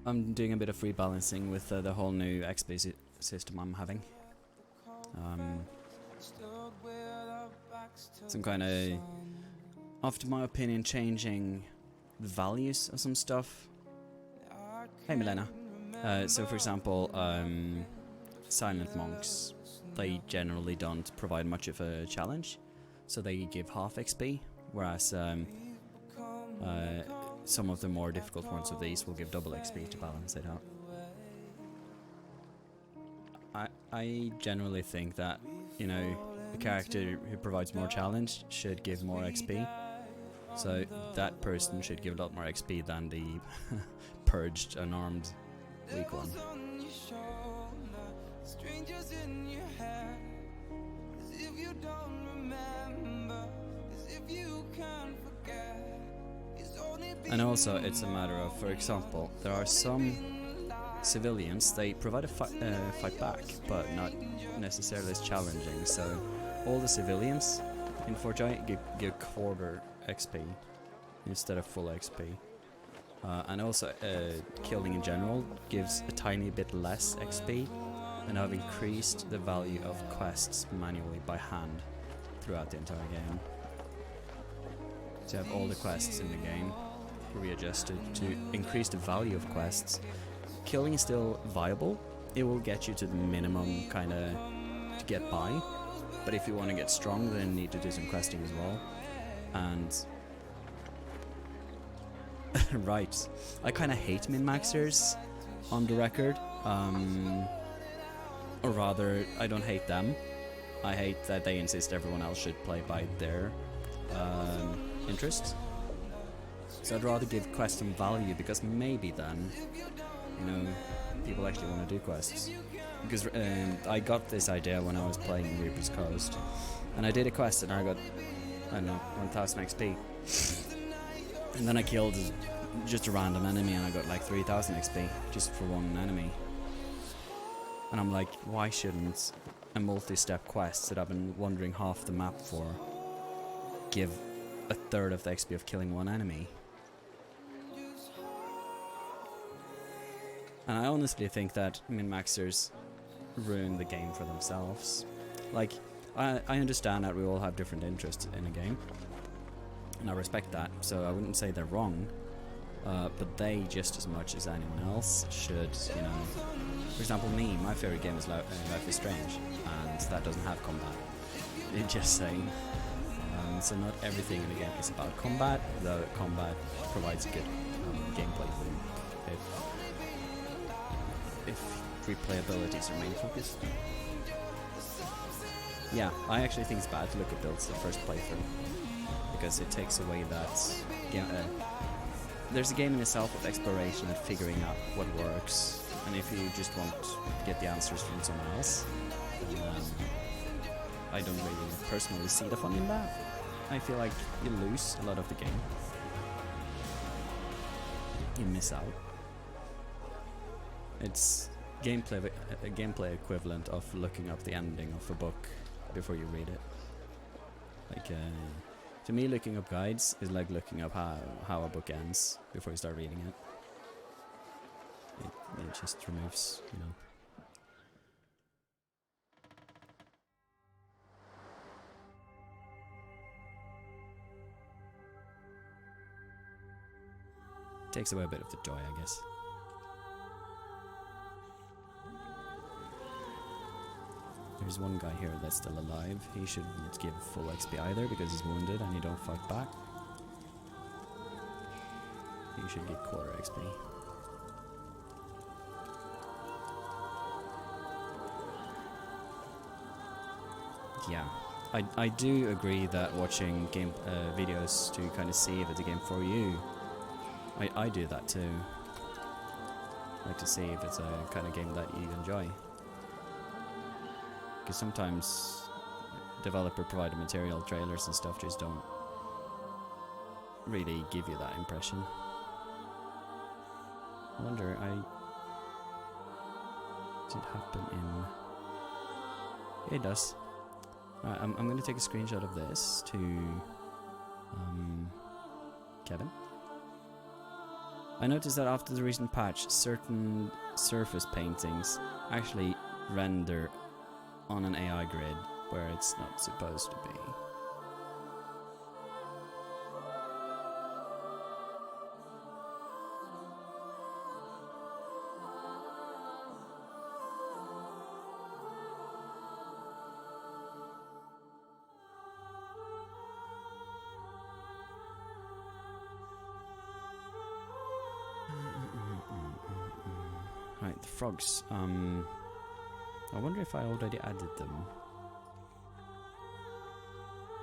I'm doing a bit of rebalancing with the whole new XP system I'm having. Some kind of, after my opinion, changing the values of some stuff. Hey Milena. So for example, silent monks, they generally don't provide much of a challenge, so they give half XP, whereas some of the more difficult ones of these will give double XP to balance it out. I generally think that, you know, the character who provides more challenge should give more XP, so that person should give a lot more XP than the purged, unarmed, weak one. And also it's a matter of, for example, there are some civilians, they provide a fight back, but not necessarily as challenging, so all the civilians in Fortnite get quarter XP instead of full XP. And also killing in general gives a tiny bit less XP, and I've increased the value of quests manually by hand throughout the entire game. To have all the quests in the game readjusted to increase the value of quests. Killing is still viable, it will get you to the minimum kinda to get by, but if you want to get strong then you need to do some questing as well. And right, I kinda hate min-maxers on the record, or rather I don't hate them, I hate that they insist everyone else should play by their interests. So I'd rather give quests some value, because maybe then, you know, people actually want to do quests. Because I got this idea when I was playing Reaper's Coast, and I did a quest and I got, I don't know, 1000 XP. And then I killed just a random enemy and I got like 3000 XP just for one enemy. And I'm like, why shouldn't a multi-step quest that I've been wandering half the map for give a third of the XP of killing one enemy? And I honestly think that min-maxers ruin the game for themselves. Like, I understand that we all have different interests in a game, and I respect that, so I wouldn't say they're wrong, but they, just as much as anyone else, should, you know... For example, me, my favourite game is Life is Strange, and that doesn't have combat. It's just saying. So not everything in the game is about combat, though combat provides good gameplay for you if replayability is your main focus. Yeah, I actually think it's bad to look at builds the first playthrough, because it takes away that... there's a game in itself of exploration and figuring out what works, and if you just want to get the answers from someone else, then I don't really personally see the fun in that. I feel like you lose a lot of the game. You miss out. It's a gameplay equivalent of looking up the ending of a book before you read it. Like, to me, looking up guides is like looking up how a book ends before you start reading it. It just removes, you know. Takes away a bit of the joy, I guess. There's one guy here that's still alive. He shouldn't give full XP either because he's wounded and he don't fight back. He should get quarter XP. Yeah, I do agree that watching game videos to kind of see if it's a game for you, I do that too. Like to see if it's a kind of game that you enjoy. Because sometimes developer provided material, trailers and stuff just don't really give you that impression. I wonder, does it happen in... Yeah, it does. I'm going to take a screenshot of this to Kevin. I noticed that after the recent patch, certain surface paintings actually render on an AI grid where it's not supposed to be. Right, the frogs. I wonder if I already added them.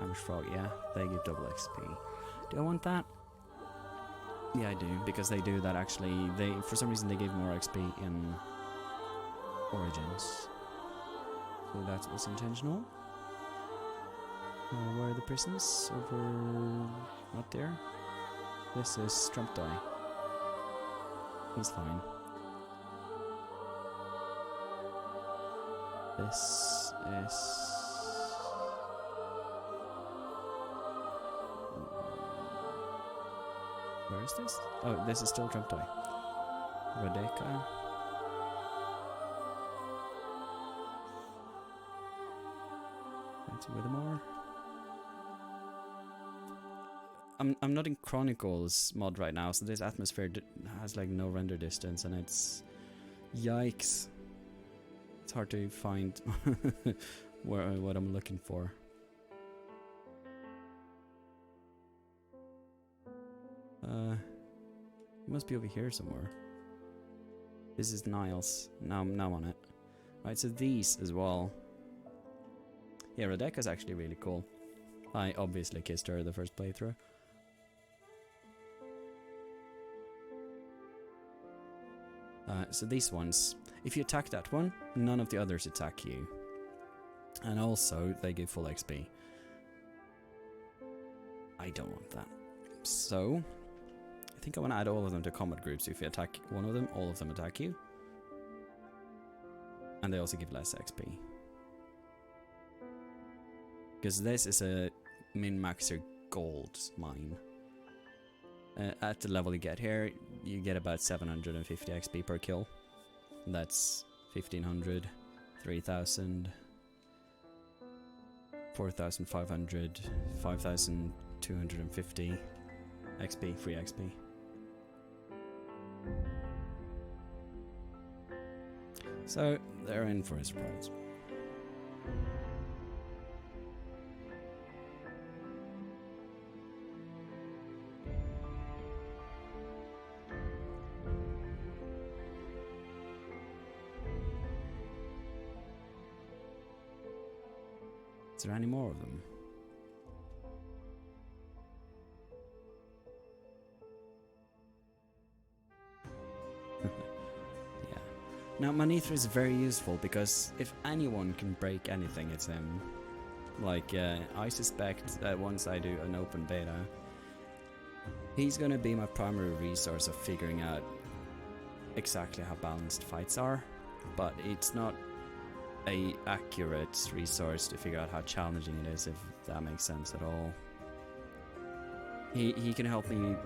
Amish frog, yeah, they give double XP. Do I want that? Yeah, I do, because they do that actually. They, for some reason, they give more XP in Origins. So that was intentional. Where are the prisons? Over... not there. This is Strumptoy. He's fine. This is... where is this? Oh, this is still Trumptoy. Radeka. With more. I'm not in Chronicles mod right now, so this atmosphere has like no render distance, and it's yikes. It's hard to find what I'm looking for. It must be over here somewhere. This is Niles. Now I'm on it. Right, so these as well. Yeah, Radeka's actually really cool. I obviously kissed her the first playthrough. So these ones, if you attack that one, none of the others attack you. And also, they give full XP. I don't want that. So, I think I want to add all of them to combat groups. If you attack one of them, all of them attack you. And they also give less XP. Because this is a min-maxer gold mine. At the level you get here, you get about 750 XP per kill. That's 1500, 3000, 4500, 5250 XP, free XP. So, they're in for a surprise. Is there any more of them? Yeah. Now, Manithra is very useful because if anyone can break anything, it's him. Like, I suspect that once I do an open beta, he's gonna be my primary resource of figuring out exactly how balanced fights are, but it's not a accurate resource to figure out how challenging it is, if that makes sense at all. He can help me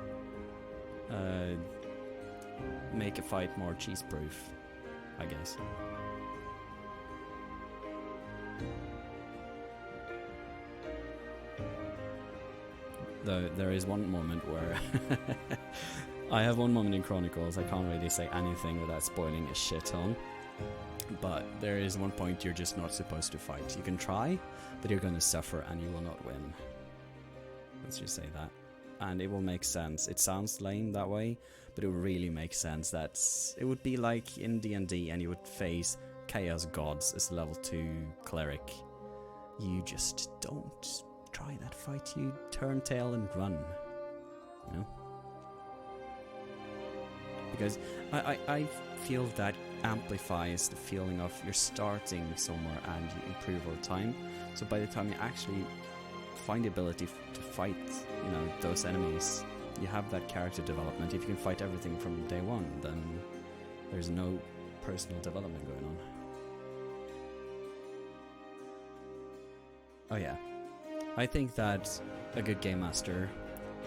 make a fight more cheese-proof, I guess. Though there is one moment where I have one moment in Chronicles, I can't really say anything without spoiling a shit ton. But there is one point you're just not supposed to fight. You can try, but you're gonna suffer and you will not win. Let's just say that. And it will make sense. It sounds lame that way, but it will really make sense. It would be like in D&D and you would face Chaos Gods as level 2 cleric. You just don't try that fight. You turn tail and run. You know? Because I feel that amplifies the feeling of you're starting somewhere and you improve over time. So by the time you actually find the ability to fight, you know, those enemies, you have that character development. If you can fight everything from day one, then there's no personal development going on. Oh yeah, I think that a good game master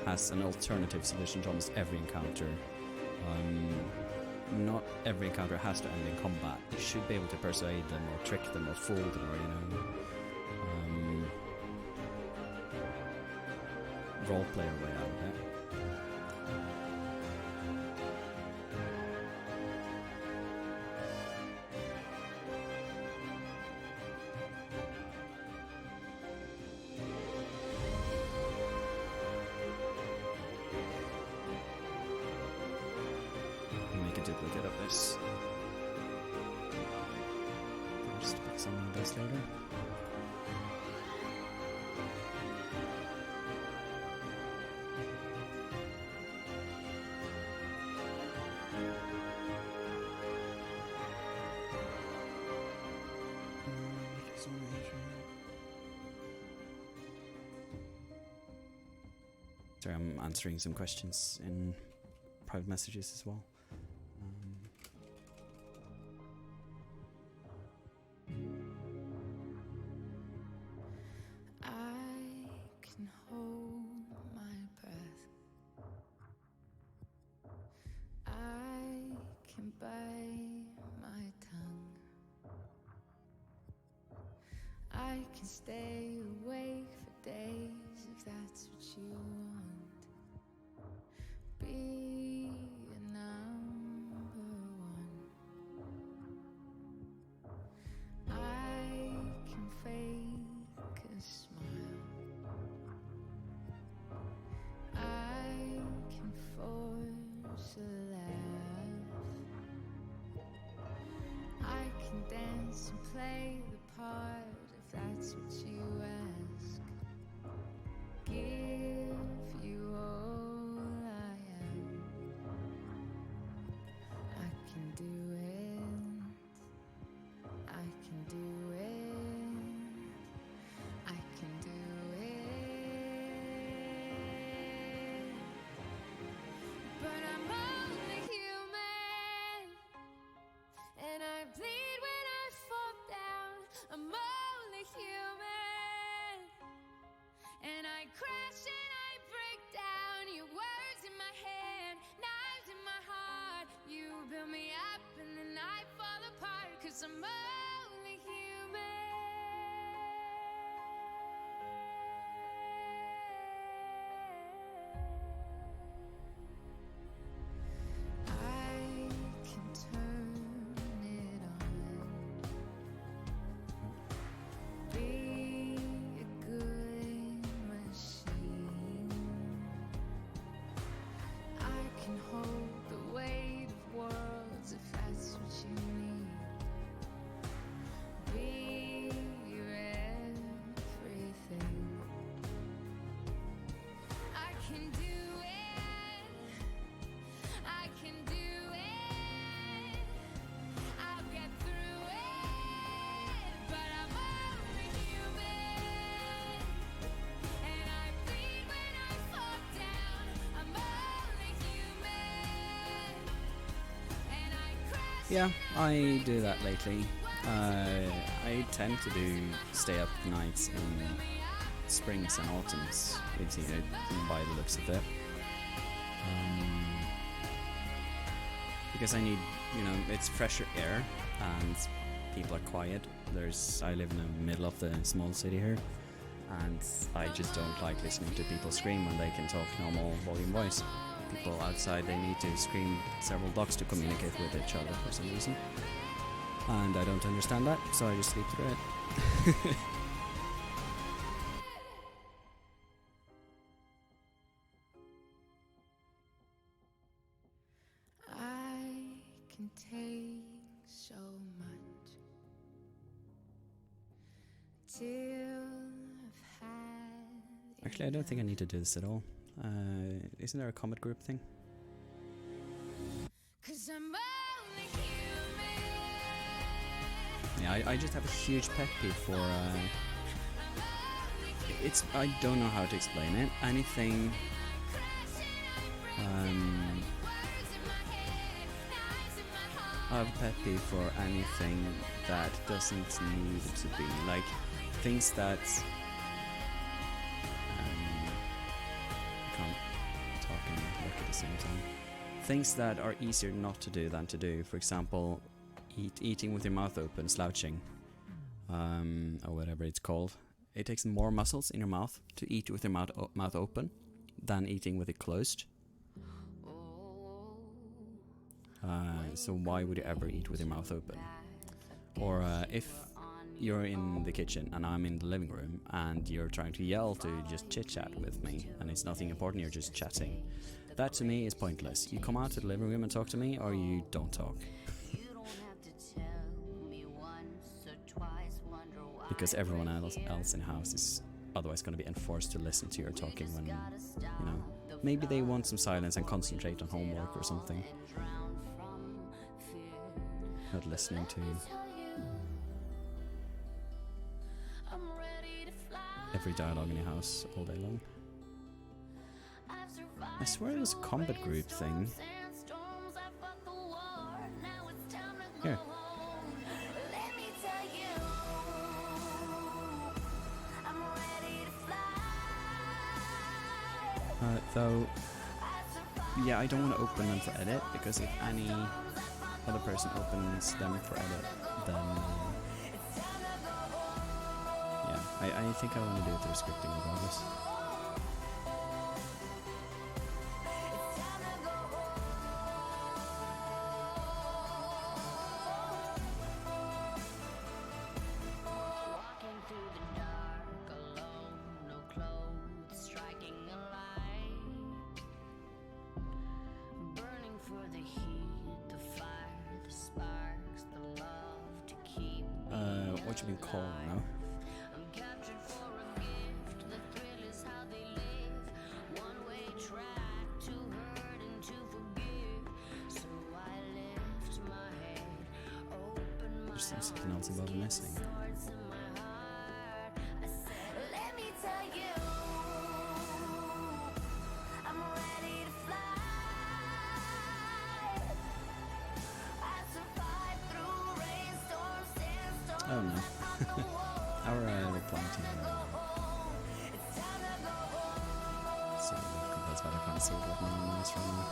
has an alternative solution to almost every encounter. Not every encounter has to end in combat. You should be able to persuade them or trick them or fool them or, roleplay your way out of it. Make a duplicate of this. Just pick someone of this later. Sorry, I'm answering some questions in private messages as well. I can hold my breath. I can bite my tongue. I can stay awake for days if that's what you want. Be a number one. I can fake a smile. I can force a laugh. I can dance and play the part if that's what you ask. Give you all I am. I can do it. I can do it. I can do it. But I'm only human, and I bleed when I fall down. I'm only human, and I crash and I break down. Your words in my head, knives in my heart. You build me up and then I fall apart, 'cause I'm only human. I can turn it on. Be a good machine. I can hold the weight of worlds if that's what you need. Be your everything. I can do it. I can do it. I'll get through it. But I'm only human, and I bleed when I fall down. I'm only human, and I crash. Yeah, I do that lately. I tend to stay up nights in springs and autumns, by the looks of it. Because I need, it's fresher air and people are quiet. I live in the middle of the small city here, and I just don't like listening to people scream when they can talk normal volume voice. People outside, they need to scream several blocks to communicate with each other for some reason. And I don't understand that, so I just sleep through it. I can take so much till I've had. Actually, I don't think I need to do this at all. Isn't there a comet group thing? 'Cause I'm only human. Yeah, I just have a huge pet peeve for, I don't know how to explain it. Anything, I have a pet peeve for anything that doesn't need to be. Like, things that, I can't talk and look at the same time. things that are easier not to do than to do. For example, eating with your mouth open, slouching, or whatever it's called. It takes more muscles in your mouth to eat with your mouth open than eating with it closed. So why would you ever eat with your mouth open? Or if you're in the kitchen and I'm in the living room and you're trying to yell to just chit-chat with me and it's nothing important, you're just chatting. That to me is pointless. You come out to the living room and talk to me, or you don't talk. Because everyone else in the house is otherwise going to be enforced to listen to your talking when, you know, maybe they want some silence and concentrate on homework or something. Not listening to every dialogue in your house all day long. I swear it was a combat group thing. Here. Though, yeah, I don't want to open them for edit, because if any other person opens them for edit, then yeah, I think I want to do it through scripting regardless. What you been called now? There's something else above missing. Oh no. Our reply to so that's why I can't see what my name is right now.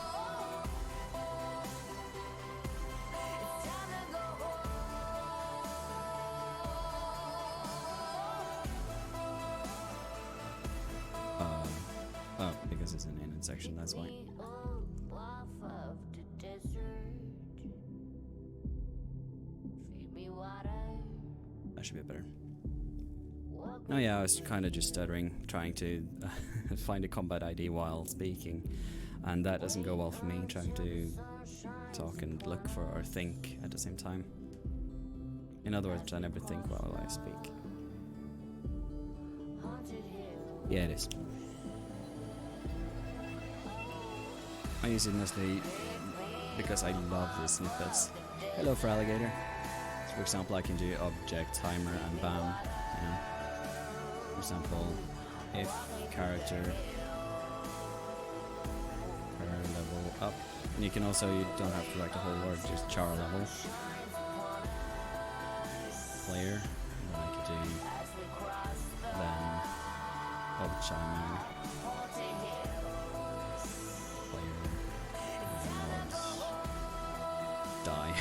Oh, because it's an in section, that's why. That should be better. Oh yeah, I was kind of just stuttering, trying to find a combat ID while speaking, and that doesn't go well for me, trying to talk and look for or think at the same time. In other words, I never think while I speak. Yeah, it is. I use it mostly because I love these snippets. Hello, for alligator. So for example, I can do object, timer, and bam. You know. For example, if character per level up, and you can also, you don't have to write the whole word, just char level. Player, and then I could do then timer. Die.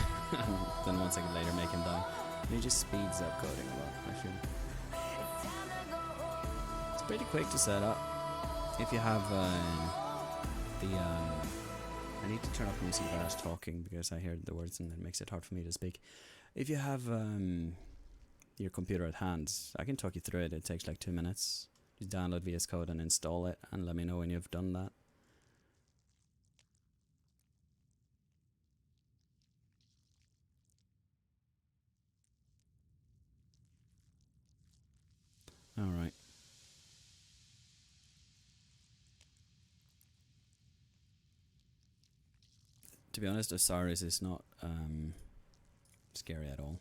Then 1 second later make him die. And it just speeds up coding a lot, I feel. It's pretty quick to set up. If you have I need to turn off music when I was talking because I hear the words and it makes it hard for me to speak. If you have your computer at hand, I can talk you through it. It takes like 2 minutes. Just download VS Code and install it and let me know when you've done that. Alright. To be honest, Osiris is not scary at all.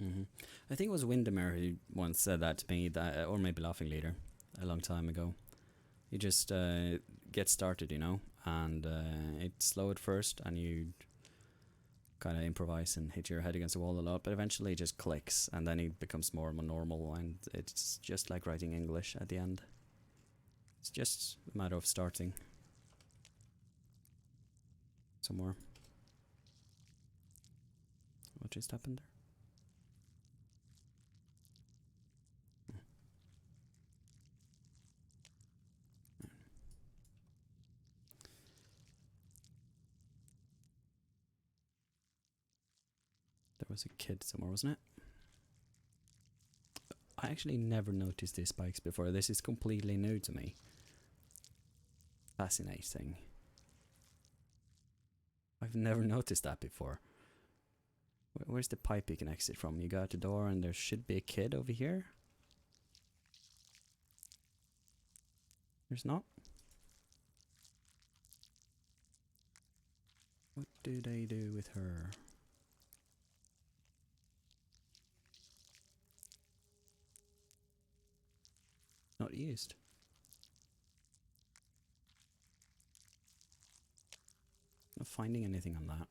Hmm. I think it was Windermere who once said that to me, that, or maybe Laughing Leader, a long time ago. You just get started, you know, and it's slow at first, and you kind of improvise and hit your head against the wall a lot, but eventually it just clicks, and then it becomes more and more normal, and it's just like writing English at the end. It's just a matter of starting. Some more. What just happened there? There was a kid somewhere, wasn't it? I actually never noticed these spikes before. This is completely new to me. Fascinating. I've never noticed that before. Where's the pipe you can exit from? You go out the door and there should be a kid over here. There's not. What do they do with her? Not used. Not finding anything on that.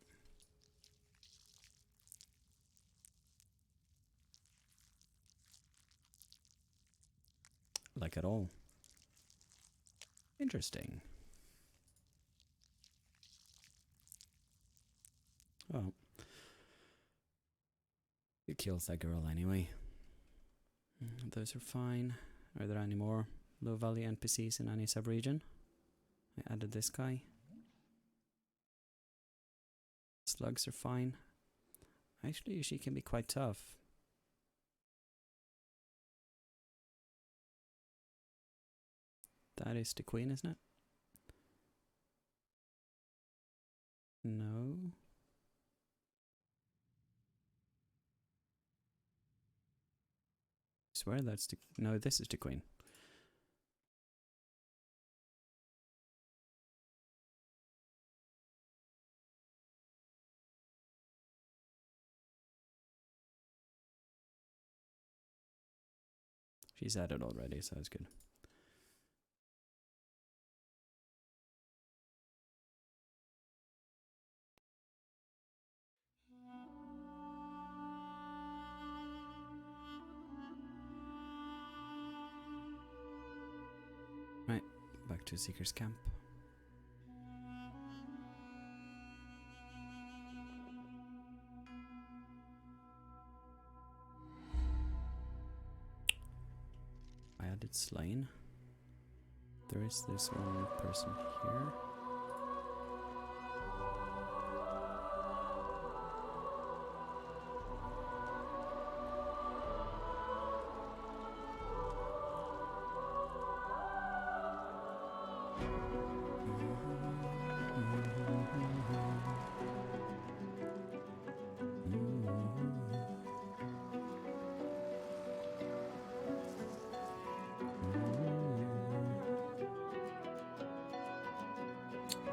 Like at all. Interesting. Oh. Who kills that girl anyway? Those are fine. Are there any more low value NPCs in any sub-region? I added this guy. Slugs are fine. Actually, she can be quite tough. That is the queen, isn't it? No. I swear that's the... No, this is the queen. She's at it already, so it's good. Right, back to Seeker's Camp. I added Slain. There is this one person here.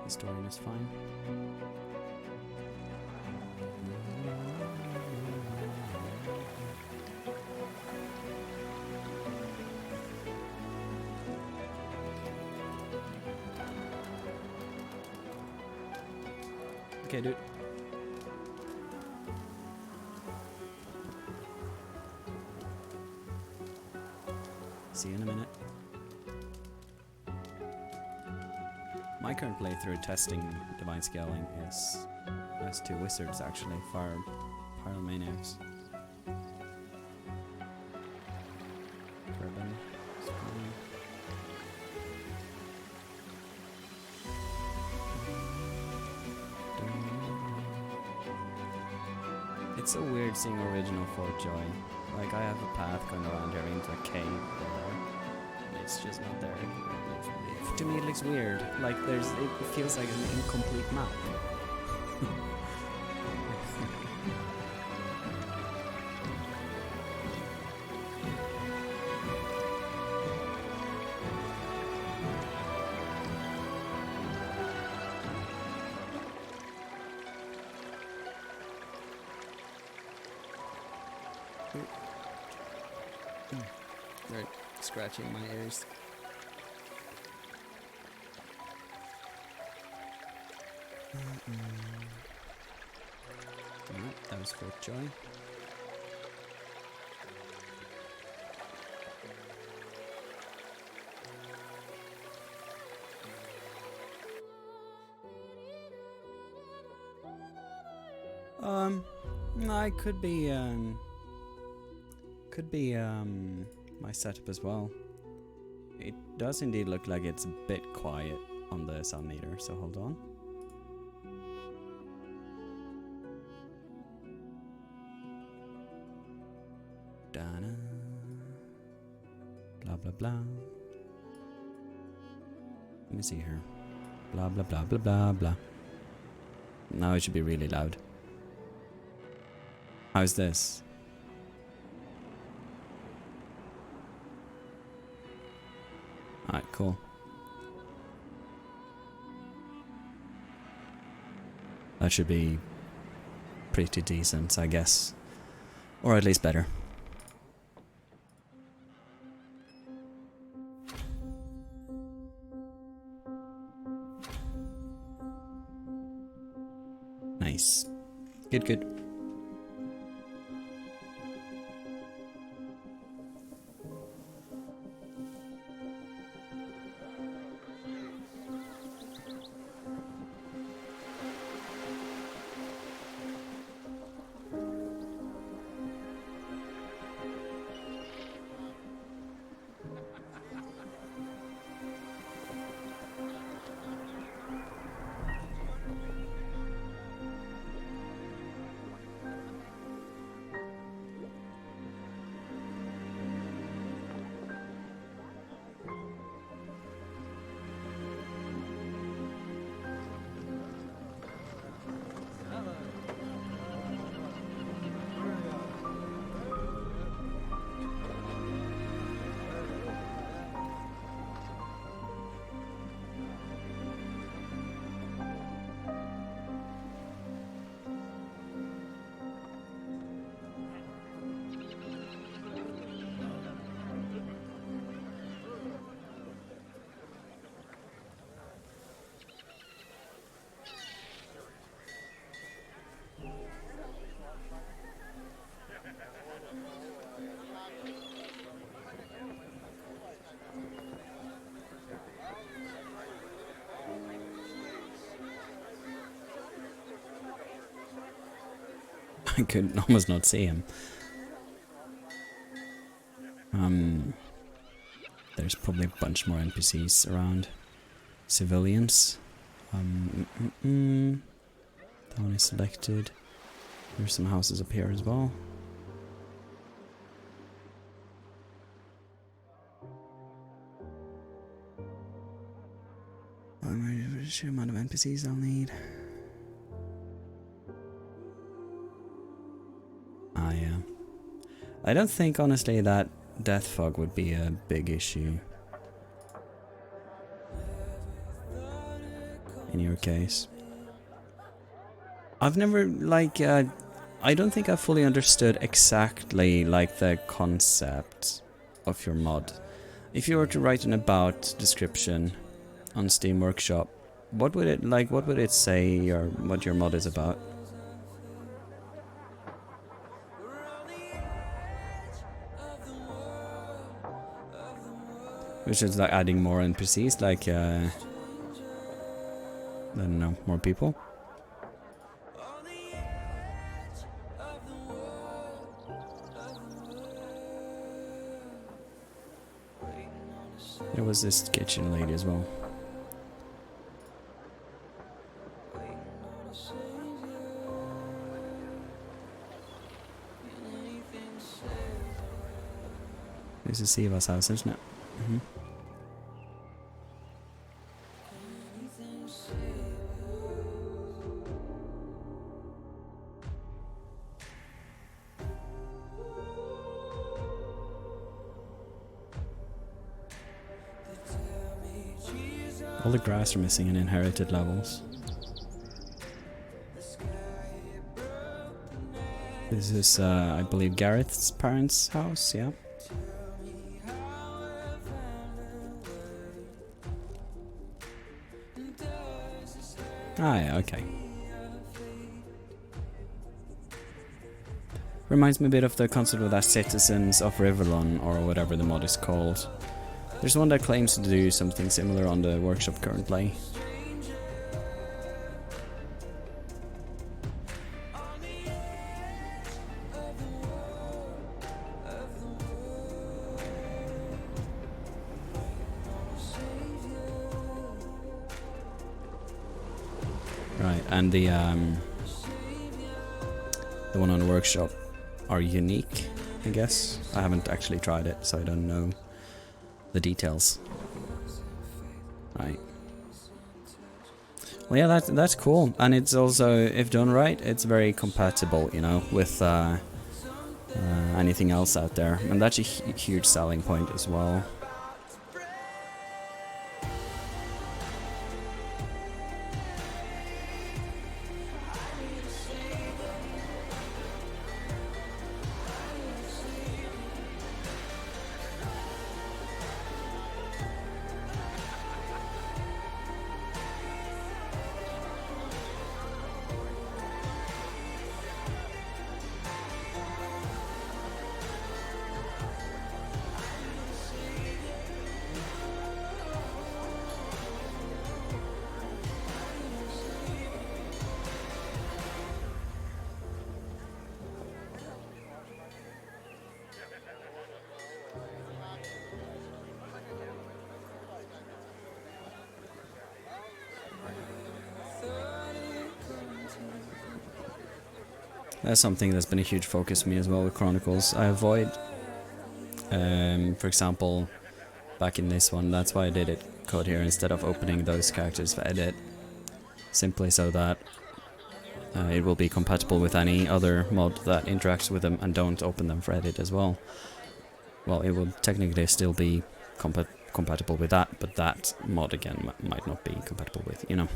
Historian is fine. Okay, dude. See you in a minute. My current playthrough testing divine scaling is has two wizards actually, Pyromaniacs. Turban. It's so weird seeing original Fort Joy. Like, I have a path going around here into a cave there. And it's just not there. To me it looks weird. Like it feels like an incomplete map. They're scratching my ears. Alright, that was Fort Joy. I could be my setup as well. It does indeed look like it's a bit quiet on the sound meter, so hold on. Da-na. Blah blah blah. Let me see here. Blah blah blah blah blah blah. Now it should be really loud. How's this? Alright, cool. That should be pretty decent, I guess. Or at least better. Nice. Good, good. I could almost not see him. There's probably a bunch more NPCs around. Civilians. That one is selected. There's some houses up here as well. I'm ready for the sheer amount of NPCs I'll need. Ah, yeah. I don't think, honestly, that death fog would be a big issue. In your case. I've never, like, I don't think I fully understood exactly, like, the concept of your mod. If you were to write an about description on Steam Workshop, what would it, like, what would it say, or what your mod is about? Which is like adding more NPCs, like, I don't know, more people? There was this kitchen lady as well. This is Siva's house, isn't it? Mm-hmm. All the grass are missing in inherited levels. This is, I believe, Gareth's parents' house, yeah? Ah, yeah, okay. Reminds me a bit of the concept of that Citizens of Riverlon, or whatever the mod is called. There's one that claims to do something similar on the workshop currently. Right, and the one on the workshop are unique, I guess. I haven't actually tried it, so I don't know the details. Right. Well, yeah, that's cool, and it's also, if done right, it's very compatible, you know, with anything else out there, and that's a huge selling point as well. That's something that's been a huge focus for me as well with Chronicles. I avoid, for example, back in this one, that's why I did it code here instead of opening those characters for edit. Simply so that it will be compatible with any other mod that interacts with them, and don't open them for edit as well. Well, it will technically still be compatible with that, but that mod again might not be compatible with, you know.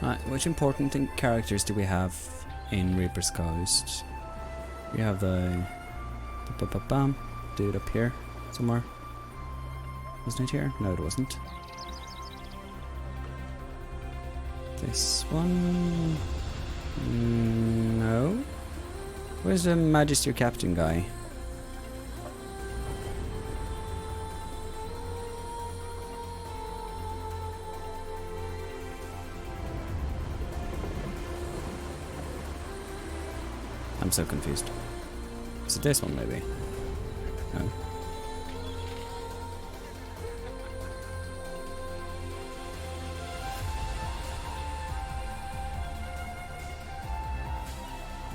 Right, which important characters do we have in Reaper's Coast? We have the bam dude up here somewhere. Wasn't it here? No, it wasn't. This one? No. Where's the Magister Captain guy? I'm so confused. Is it this one, maybe? No.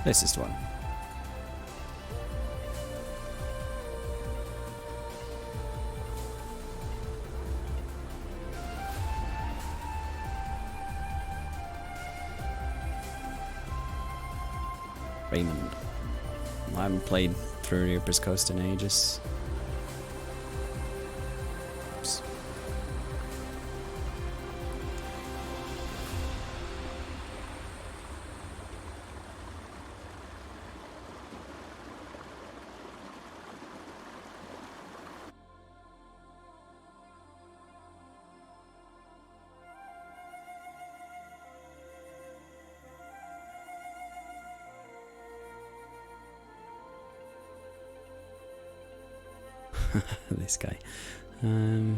This is the one. Raymond. I haven't played through Reaper's Coast in ages. Oops. This guy. Um,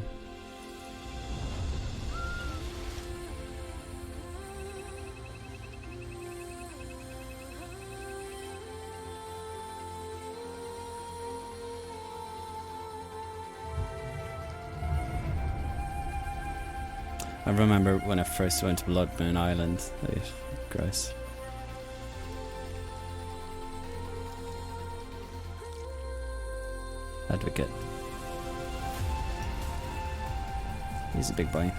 I remember when I first went to Blood Moon Island. Ugh, gross. Advocate. He's a big boy.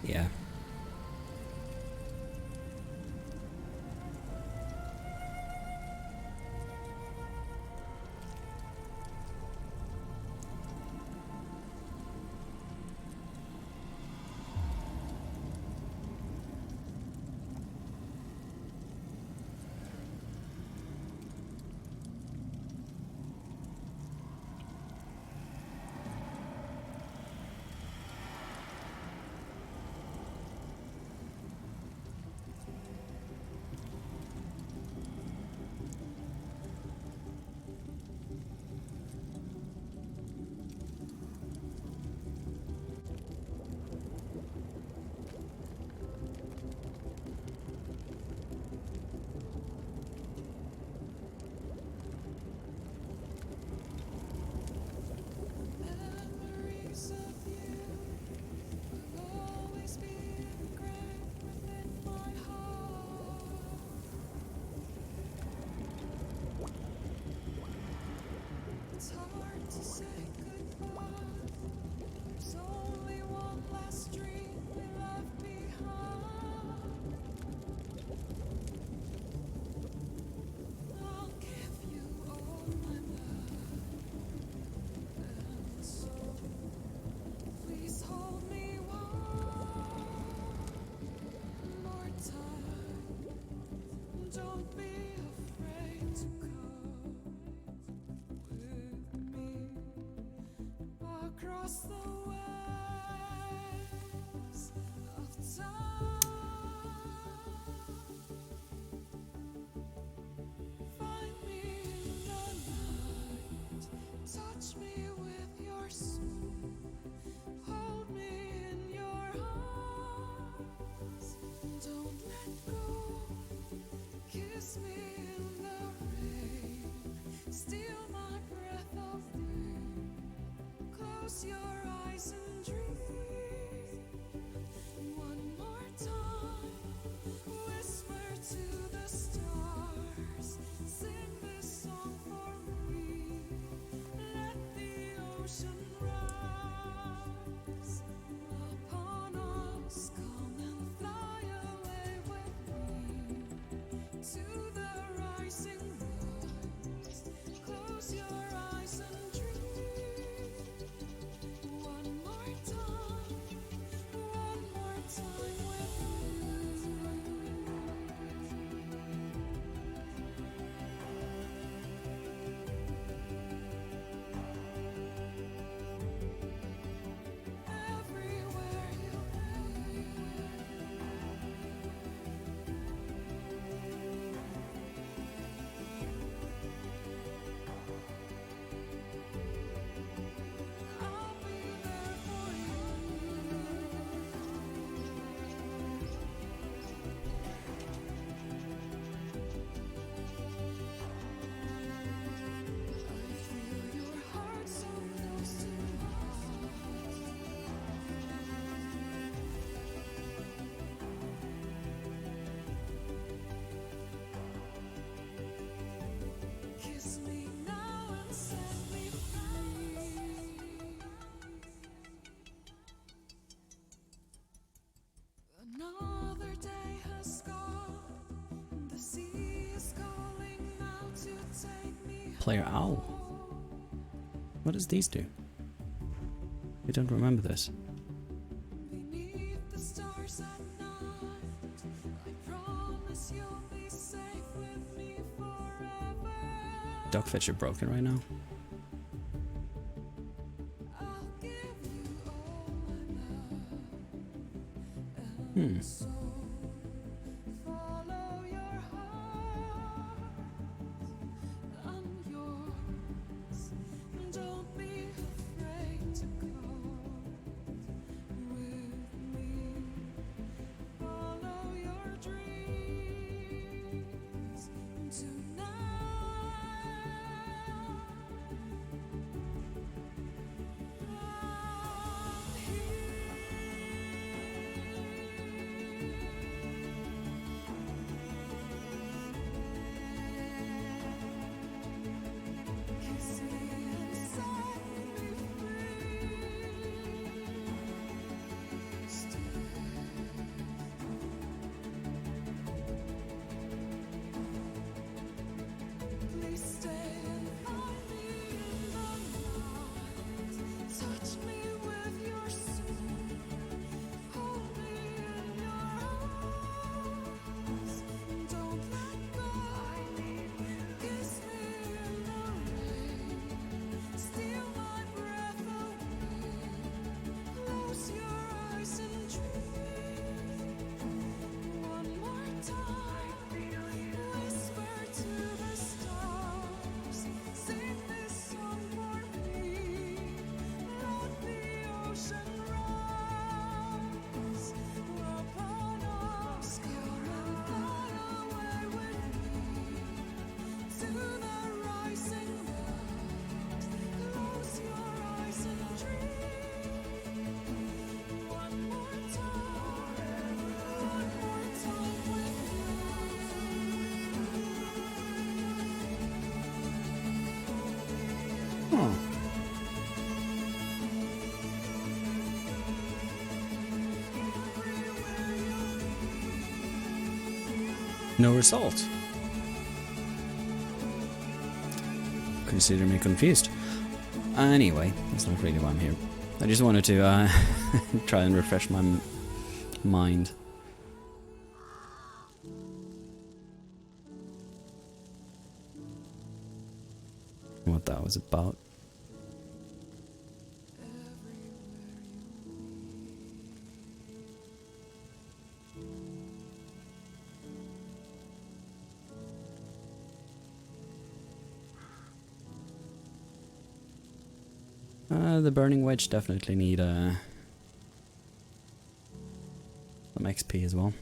Yeah. Memories of you will always be engraved within my heart. It's hard to say goodbye. There's only one last dream we left behind. I'll give you all my love and soul. Please hold me one more time. Don't be afraid to come with me across the waves of time. Find me in the night, touch me with your soul, hold me in your arms, don't let go, kiss me in the rain, steal my breath away, close your eyes and dream, one more time, whisper to the stars, sing this song for me, let the ocean rise upon us, come and fly away with me to the rising rise, close your eyes and dream, one more player. Ow. What does these do? I don't remember this. Beneath the stars at night, I promise you'll be safe with me forever. Dogfish are broken right now. I'll give you all my love. Hmm. So follow your heart. I'm yours. Don't be afraid to go with me. Follow your dreams tonight. Kiss me and set me free. Stay. Please stay and find me in the night. Touch me with your soul. Hold me in your arms. Don't let go. Kiss me in the rain. Steal my breath away. Close your eyes and dream. One more time. Whisper to the stars. Sing this song for me. Let the ocean rise upon us. Come and fly away with me to the rising light. Close your eyes and dream. One more time with Oh. No result. Consider me confused. Anyway, that's not really why I'm here. I just wanted to try and refresh my mind. What that was about. The burning wedge definitely need some XP as well.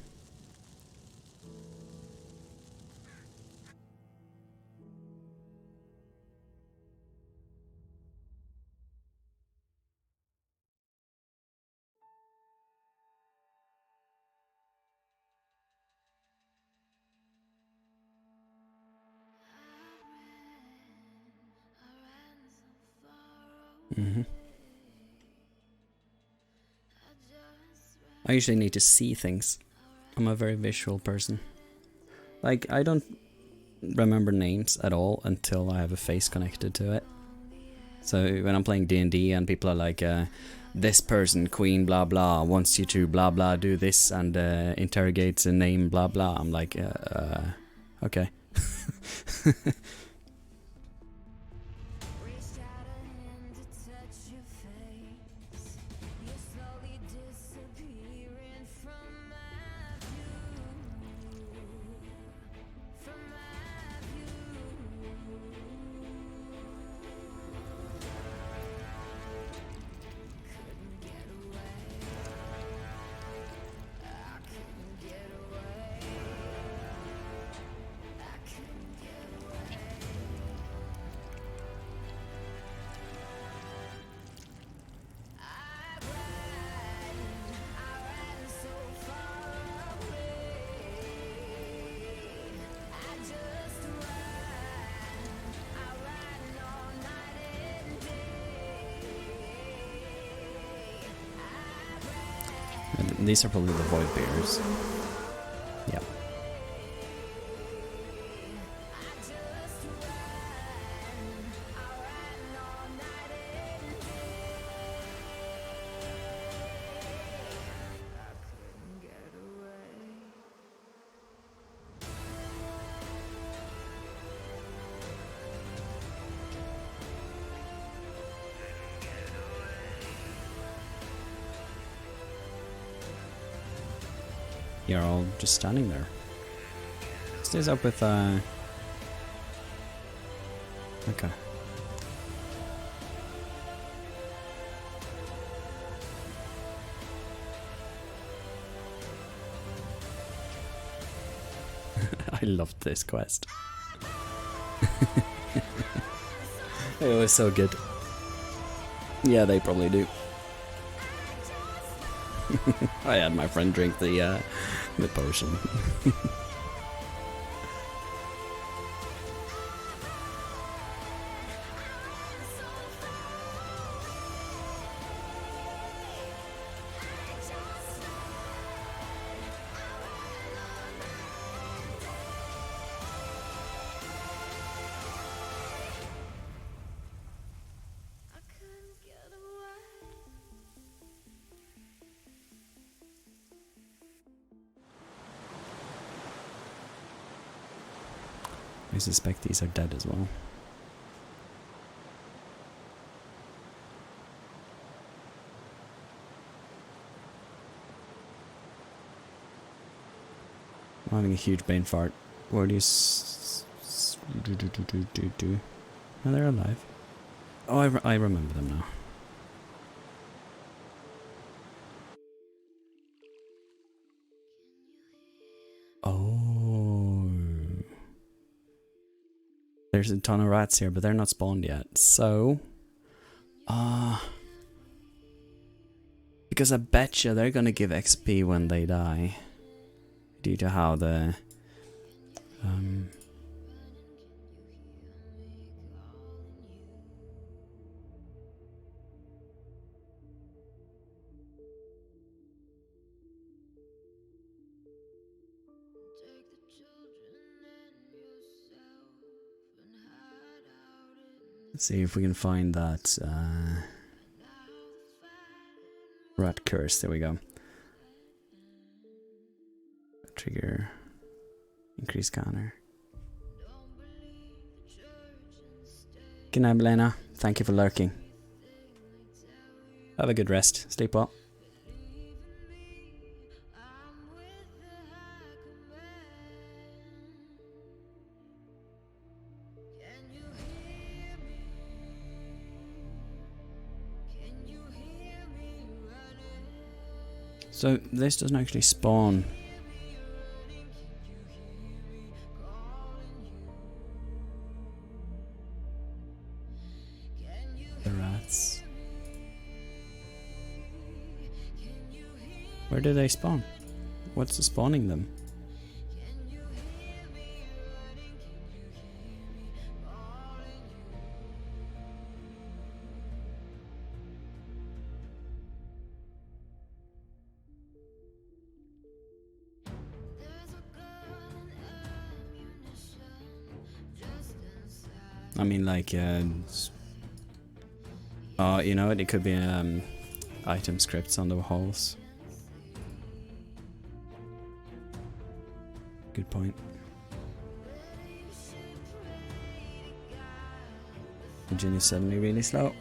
I usually need to see things. I'm a very visual person. Like, I don't remember names at all until I have a face connected to it. So when I'm playing D&D and people are like, this person, queen blah blah, wants you to blah blah do this and interrogates a name blah blah, I'm like, okay. Reached out a hand to touch your face. You're slowly disappearing from my view. From my view. Couldn't get away. I couldn't get away. I couldn't get away. I ran so far away. I just ran all night and day. And these are probably the void bears. Yeah. I just ran you're all just standing there. Stays up with okay. I loved this quest. It was so good. Yeah, they probably do. I had my friend drink the potion. I couldn't get away. I suspect these are dead as well. I'm having a huge brain fart. Where do you do? Oh, they're alive. Oh, I remember them now. Oh. There's a ton of rats here, but they're not spawned yet. So, because I betcha they're gonna give XP when they die, due to how the Take the children and yourself and hide out in let's see if we can find that rat curse. There we go. Trigger. Increase counter. Good night, Belena. Thank you for lurking. Have a good rest. Sleep well. So this doesn't actually spawn. The rats. Where do they spawn? What's the spawning them? I mean, like, oh, you know what? It could be item scripts on the walls. Good point. Virginia's suddenly really slow.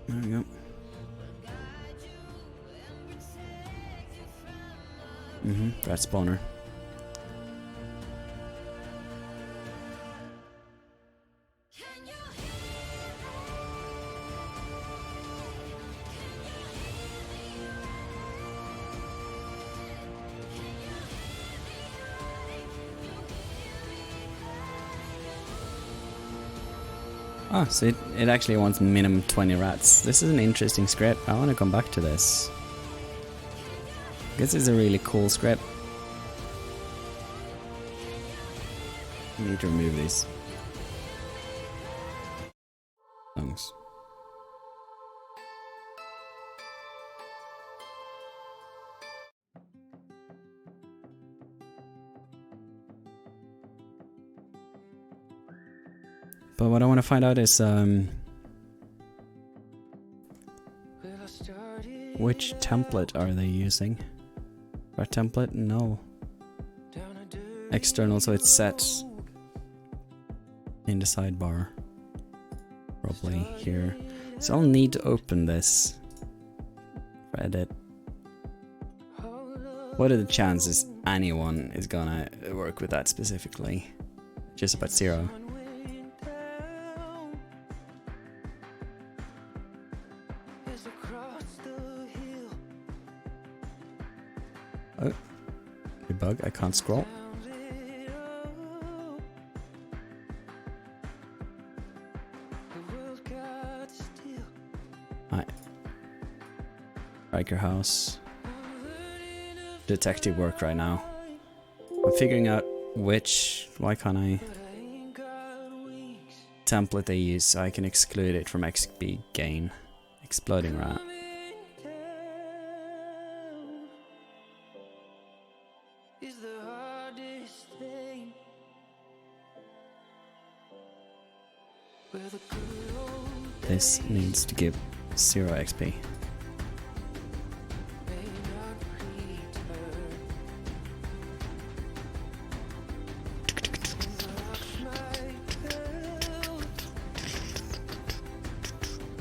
There we go. Rat spawner. Oh, so it actually wants minimum 20 rats. This is an interesting script. I want to come back to this. This is a really cool script. I need to remove these songs. But what I want to find out is which template are they using? Our template? No. External, so it's set in the sidebar. Probably here. So I'll need to open this for edit. What are the chances anyone is gonna work with that specifically? Just about 0. Oh, debug, I can't scroll. Hi. Riker House. Detective work right now. I'm figuring out why can't I template they use so I can exclude it from XP gain. Exploding rat. This needs to give 0 XP.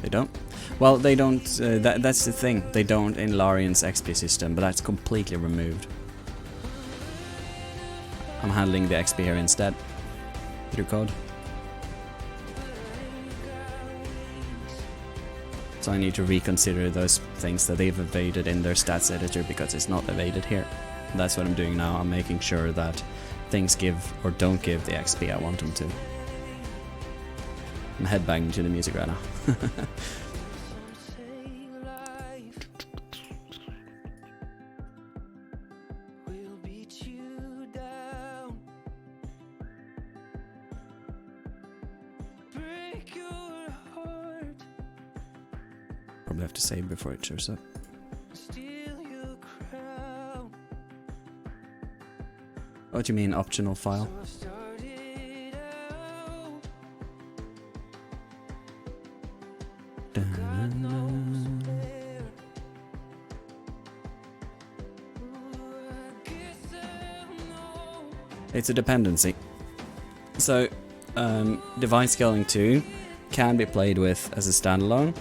They don't? Well, they don't, that's the thing, they don't in Larian's XP system, but that's completely removed. I'm handling the XP here instead, through code. So I need to reconsider those things that they've evaded in their stats editor because it's not evaded here. And that's what I'm doing now, I'm making sure that things give or don't give the XP I want them to. I'm headbanging to the music right now. Probably have to save before it shows up. What do you mean optional file? It's a dependency. So, Divine Scaling 2 can be played with as a standalone,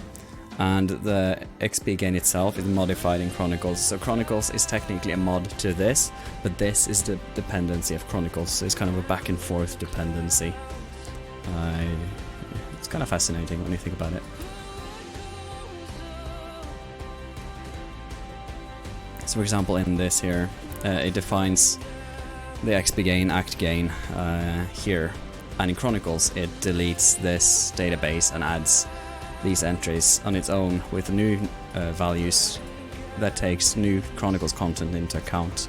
and the XP gain itself is modified in Chronicles. So Chronicles is technically a mod to this, but this is the dependency of Chronicles, so it's kind of a back and forth dependency. It's kind of fascinating when you think about it. So for example in this here, it defines the XP gain, act gain here, and in Chronicles it deletes this database and adds these entries on its own with new values that takes new Chronicles content into account.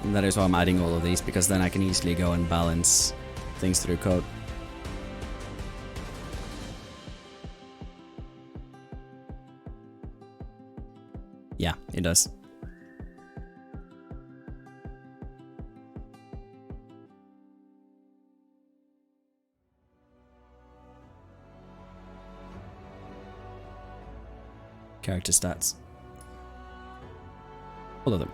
And that is why I'm adding all of these, because then I can easily go and balance things through code. Yeah, it does. Character stats. All of them.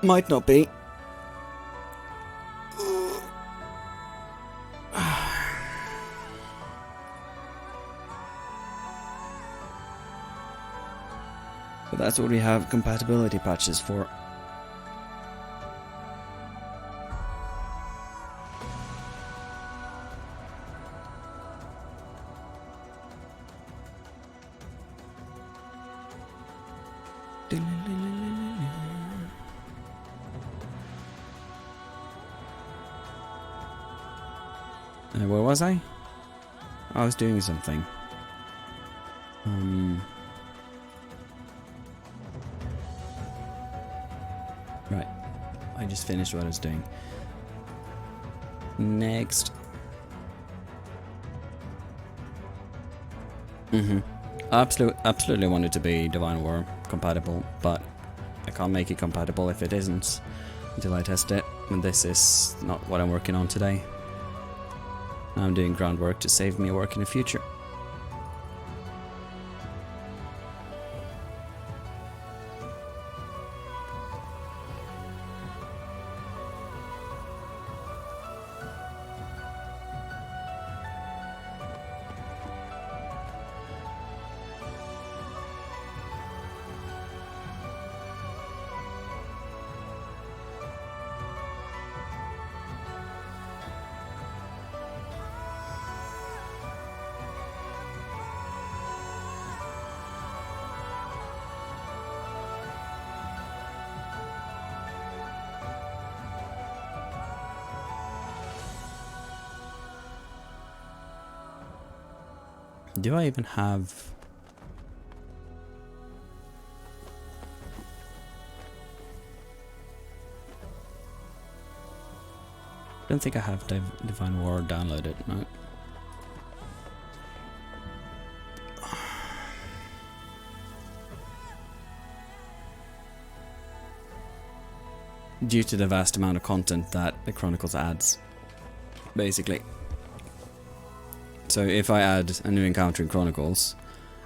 Might not be. But that's what we have compatibility patches for. Where was I? I was doing something. Right. I just finished what I was doing. Next. Absolutely want it to be Divine War compatible, but I can't make it compatible if it isn't. until I test it, and this is not what I'm working on today. I'm doing groundwork to save me work in the future. Do I even have... I don't think I have Divine War downloaded, no. Due to the vast amount of content that the Chronicles adds, basically. So if I add a new encounter in Chronicles,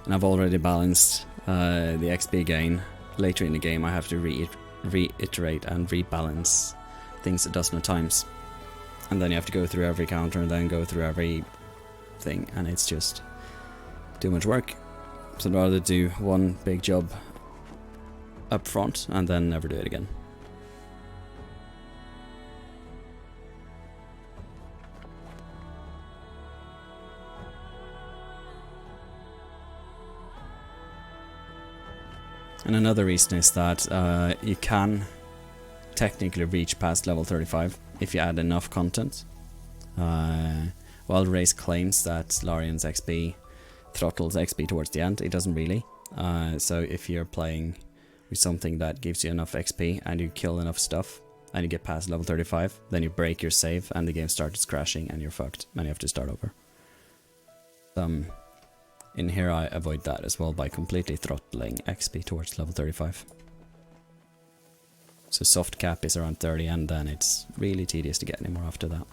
and I've already balanced the XP gain, later in the game I have to reiterate and rebalance things a dozen of times. And then you have to go through every counter and then go through every thing, and it's just too much work. So I'd rather do one big job up front and then never do it again. And another reason is that you can technically reach past level 35 if you add enough content. While Race claims that Larian's XP throttles XP towards the end, it doesn't really. So if you're playing with something that gives you enough XP and you kill enough stuff and you get past level 35, then you break your save and the game starts crashing and you're fucked and you have to start over. In here I avoid that as well by completely throttling XP towards level 35. So soft cap is around 30 and then it's really tedious to get any more after that.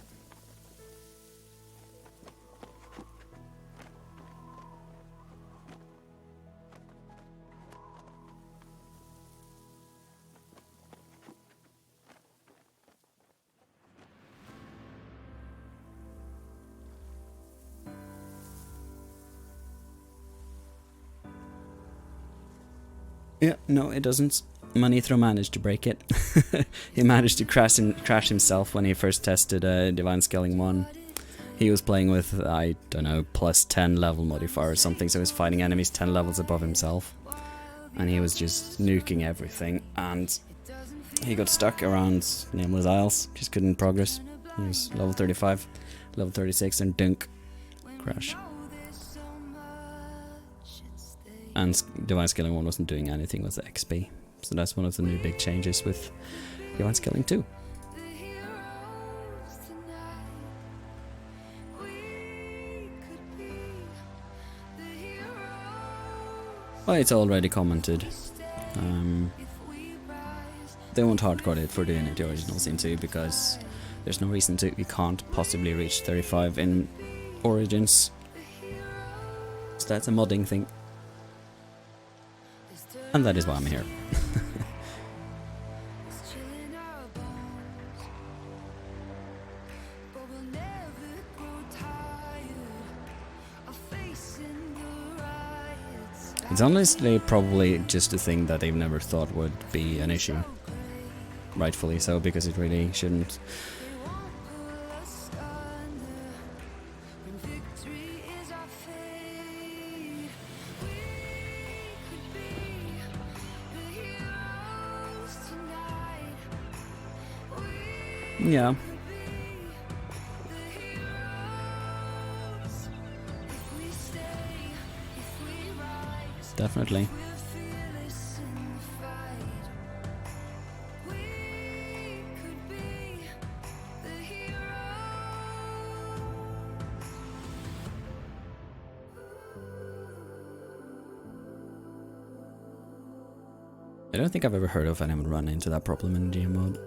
Yeah, no, it doesn't. Manithro managed to break it. He managed to crash himself when he first tested Divine Scaling 1. He was playing with, I don't know, plus 10 level modifier or something, so he was fighting enemies 10 levels above himself. And he was just nuking everything, and he got stuck around Nameless Isles, just couldn't progress. He was level 35, level 36, and dunk. Crash. And Divine Scaling 1 wasn't doing anything with the XP. So that's one of the new big changes with Divine Scaling 2. Well, it's already commented. They won't hardcode it for doing it the original Sin 2 because there's no reason to. You can't possibly reach 35 in Origins. So that's a modding thing. And that is why I'm here. It's honestly probably just a thing that they've never thought would be an issue. Rightfully so, because it really shouldn't. Yeah. Definitely. I don't think I've ever heard of anyone run into that problem in GM mode.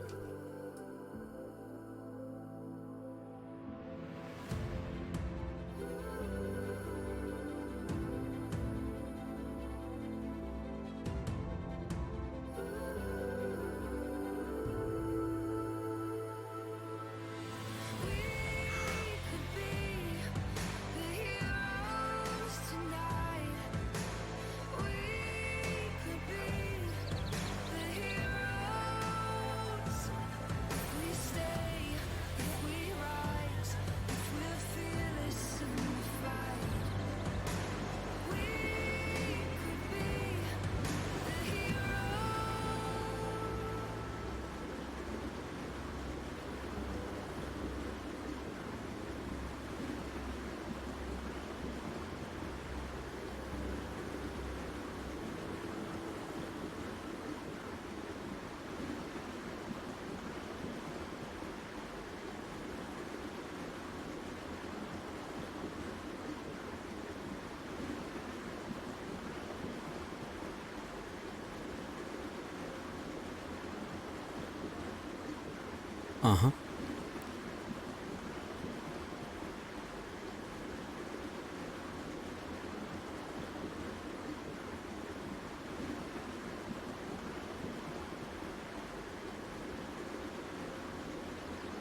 Uh-huh.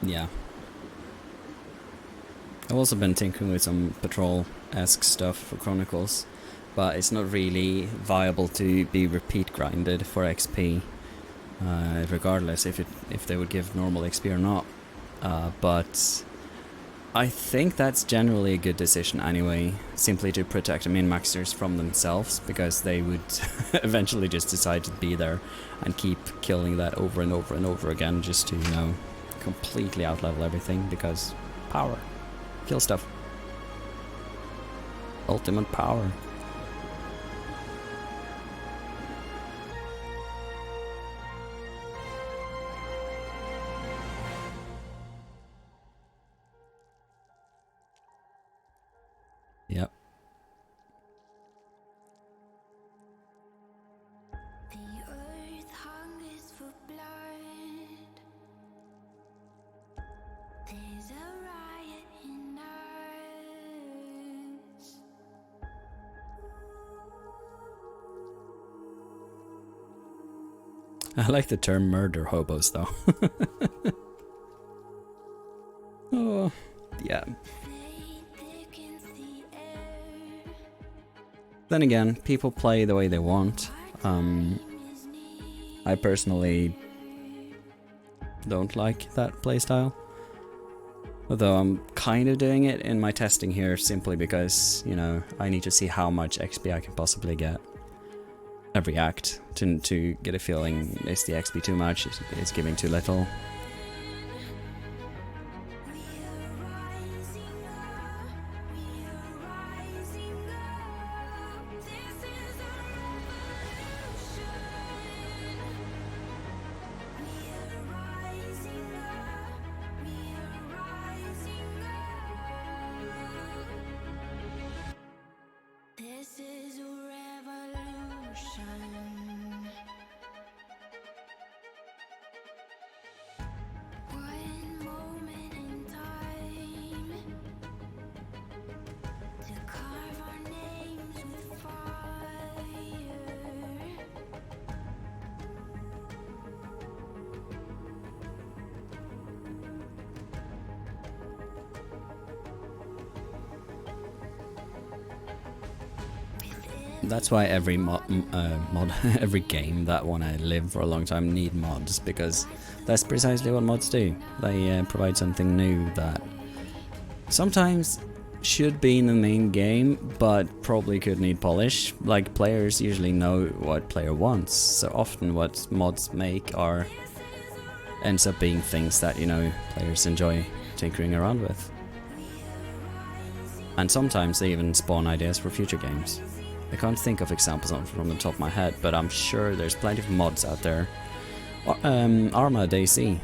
Yeah. I've also been tinkering with some patrol-esque stuff for Chronicles, but it's not really viable to be repeat grinded for XP, regardless if they would give normal XP or not. But I think that's generally a good decision anyway, simply to protect the min-maxers from themselves, because they would eventually just decide to be there and keep killing that over and over and over again just to, you know, completely outlevel everything, because power. Kill stuff. Ultimate power. Yep. The earth hungers for blood. There's a riot in us. I like the term murder hobos though. Oh, yeah. Fate thickens the air. Then again, people play the way they want. Is I personally don't like that playstyle. Although I'm kind of doing it in my testing here simply because, you know, I need to see how much XP I can possibly get every act to get a feeling, is the XP too much, is giving too little. This is a revolution. One moment in time to carve our names with fire. That's why every mod, every game that want to live for a long time need mods, because that's precisely what mods do. They provide something new that sometimes should be in the main game, but probably could need polish. Like, players usually know what player wants, so often what mods make ends up being things that, you know, players enjoy tinkering around with. And sometimes they even spawn ideas for future games. I can't think of examples from the top of my head, but I'm sure there's plenty of mods out there. Arma DC.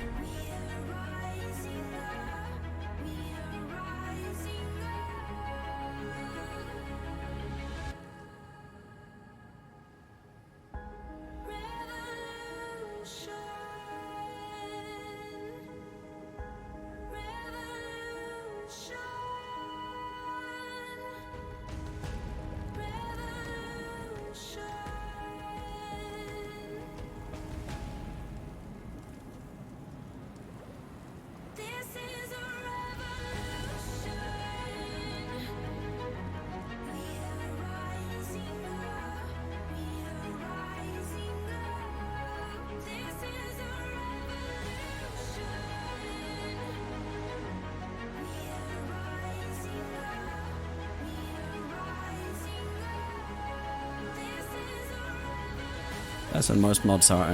That's what most mods are,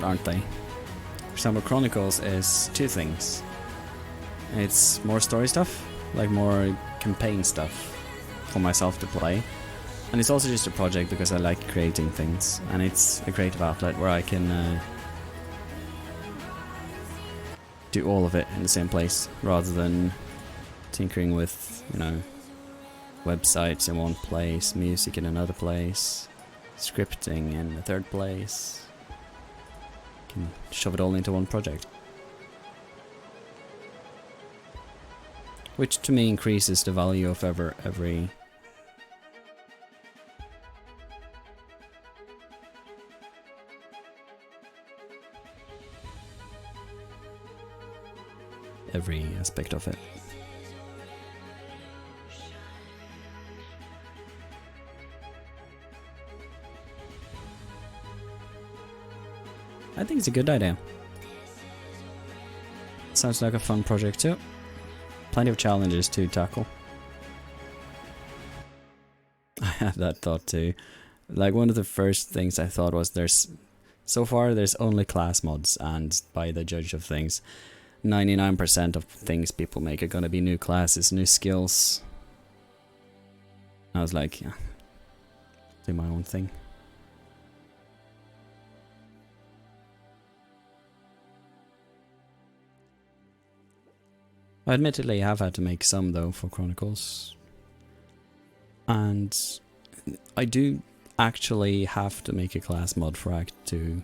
aren't they? For example, Chronicles is two things. It's more story stuff, like more campaign stuff for myself to play. And it's also just a project because I like creating things, and it's a creative outlet where I can do all of it in the same place, rather than tinkering with, you know, websites in one place, music in another place, scripting in a third place. Can shove it all into one project. which to me increases the value of every aspect of it. I think it's a good idea. Sounds like a fun project too. Plenty of challenges to tackle. I had that thought too. Like, one of the first things I thought was so far there's only class mods, and by the judge of things, 99% of things people make are gonna be new classes, new skills. I was like, yeah, do my own thing. I admittedly have had to make some though for Chronicles. And I do actually have to make a class mod for Act 2.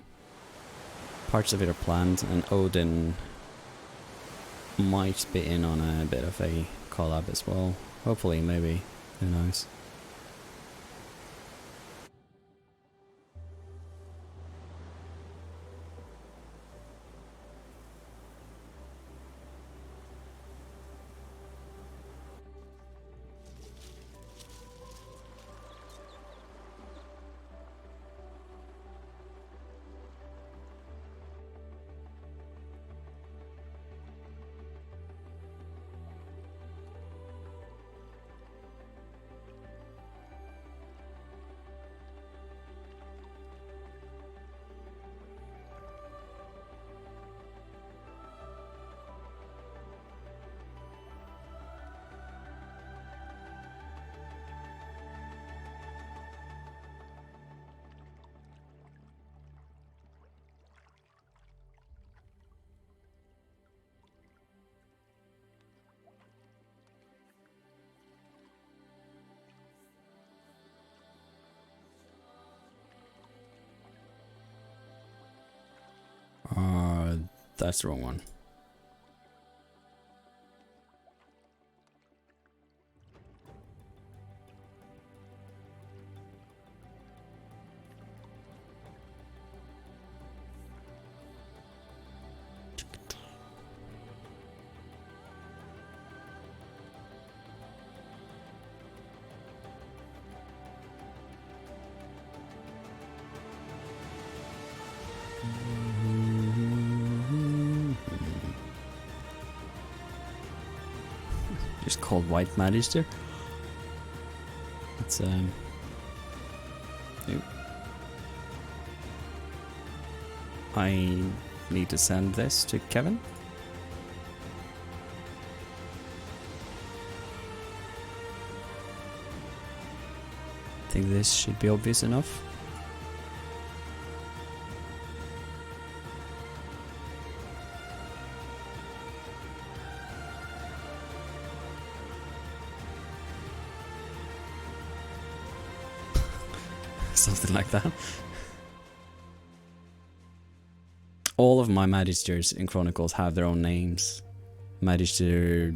Parts of it are planned, and Odin might be in on a bit of a collab as well. Hopefully, maybe. Who knows? That's the wrong one. Just called White Magister. It's Oop. I need to send this to Kevin. I think this should be obvious enough. Something like that. All of my Magisters in Chronicles have their own names. Magister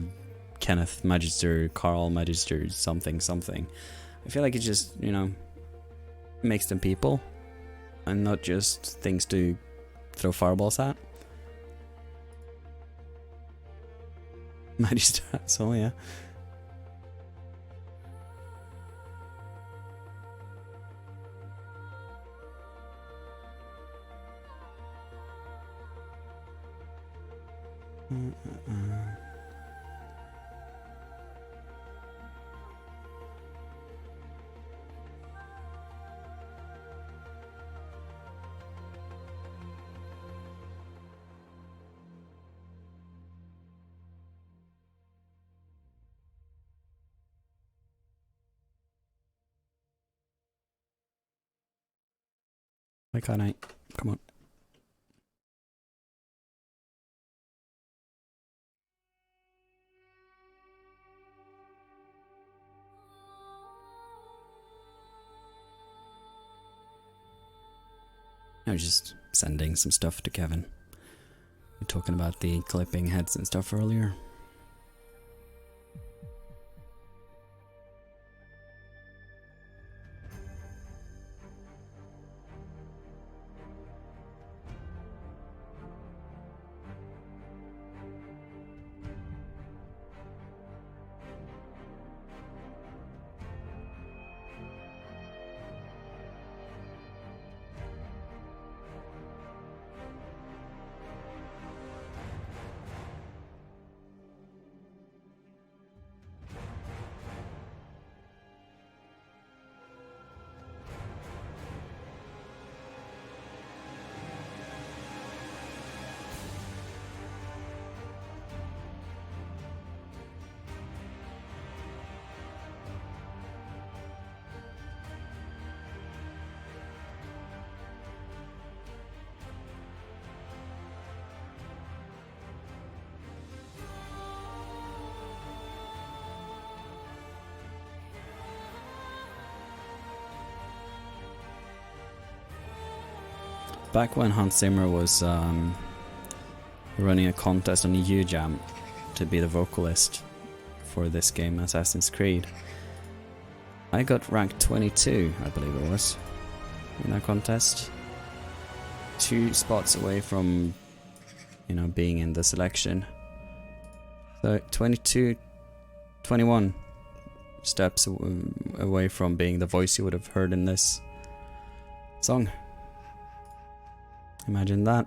Kenneth, Magister Carl, Magister something something. I feel like it just, you know, makes them people and not just things to throw fireballs at. Magister, so yeah. Why can't I? Come on. I was just sending some stuff to Kevin. We were talking about the clipping heads and stuff earlier. back when Hans Zimmer was running a contest on UJam to be the vocalist for this game, Assassin's Creed. I got ranked 22, I believe it was, in that contest. 2 spots away from, you know, being in the selection. So 21 steps away from being the voice you would have heard in this song. Imagine that.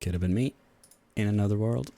Could have been me in another world.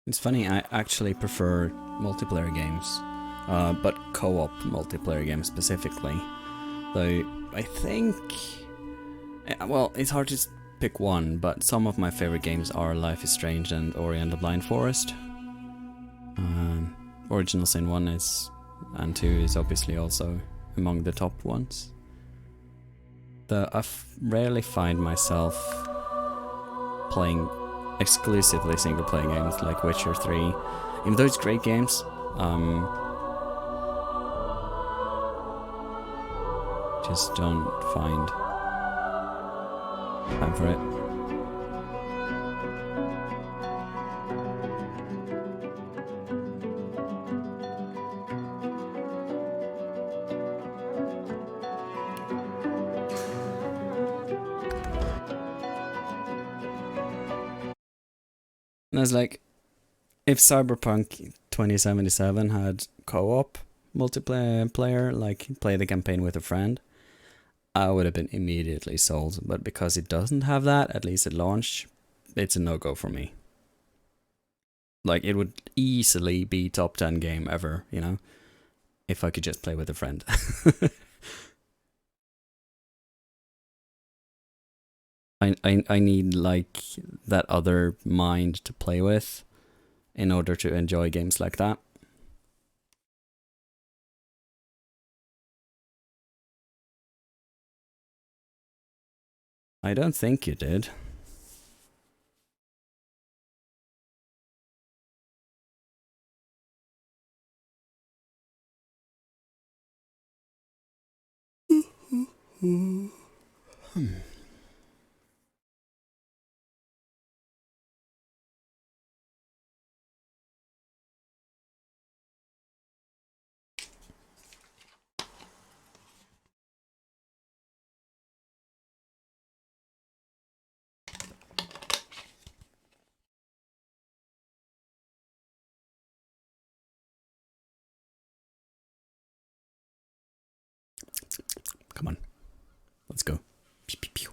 It's funny, I actually prefer multiplayer games, but co-op multiplayer games specifically. Though I think, well, it's hard to pick one, but some of my favorite games are Life is Strange and Ori and the Blind Forest. Original Sin 1 is, and 2 is obviously also among the top ones. I rarely find myself playing exclusively single-player games like Witcher 3. Even though it's great games, just don't find time for it. And it's like, if Cyberpunk 2077 had co-op multiplayer, like play the campaign with a friend, I would have been immediately sold. But because it doesn't have that, at least at launch, it's a no-go for me. Like, it would easily be top 10 game ever, you know, if I could just play with a friend. I need like that other mind to play with in order to enjoy games like that. I don't think you did. Come on. Let's go. Pew, pew, pew.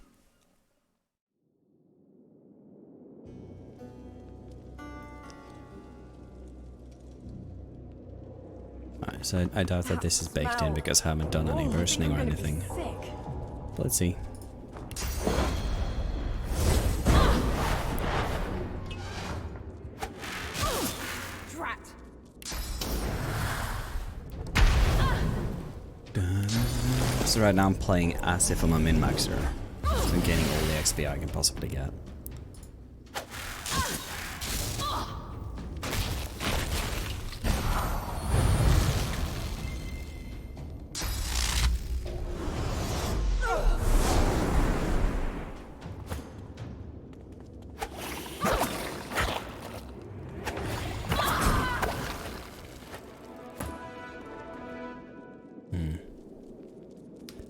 Alright, so I doubt that this is baked in because I haven't done any versioning or anything. But let's see. So right now I'm playing as if I'm a min-maxer. So I'm gaining all the XP I can possibly get.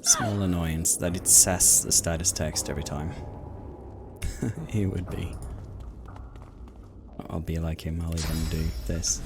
Small annoyance that it says the status text every time. He would be. I'll be like him, I'll even do this.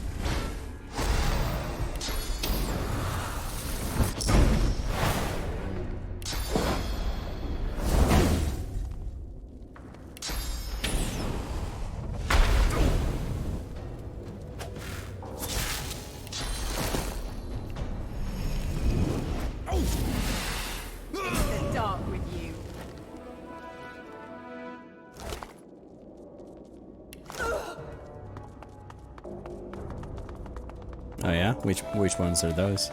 Oh yeah? Which ones are those?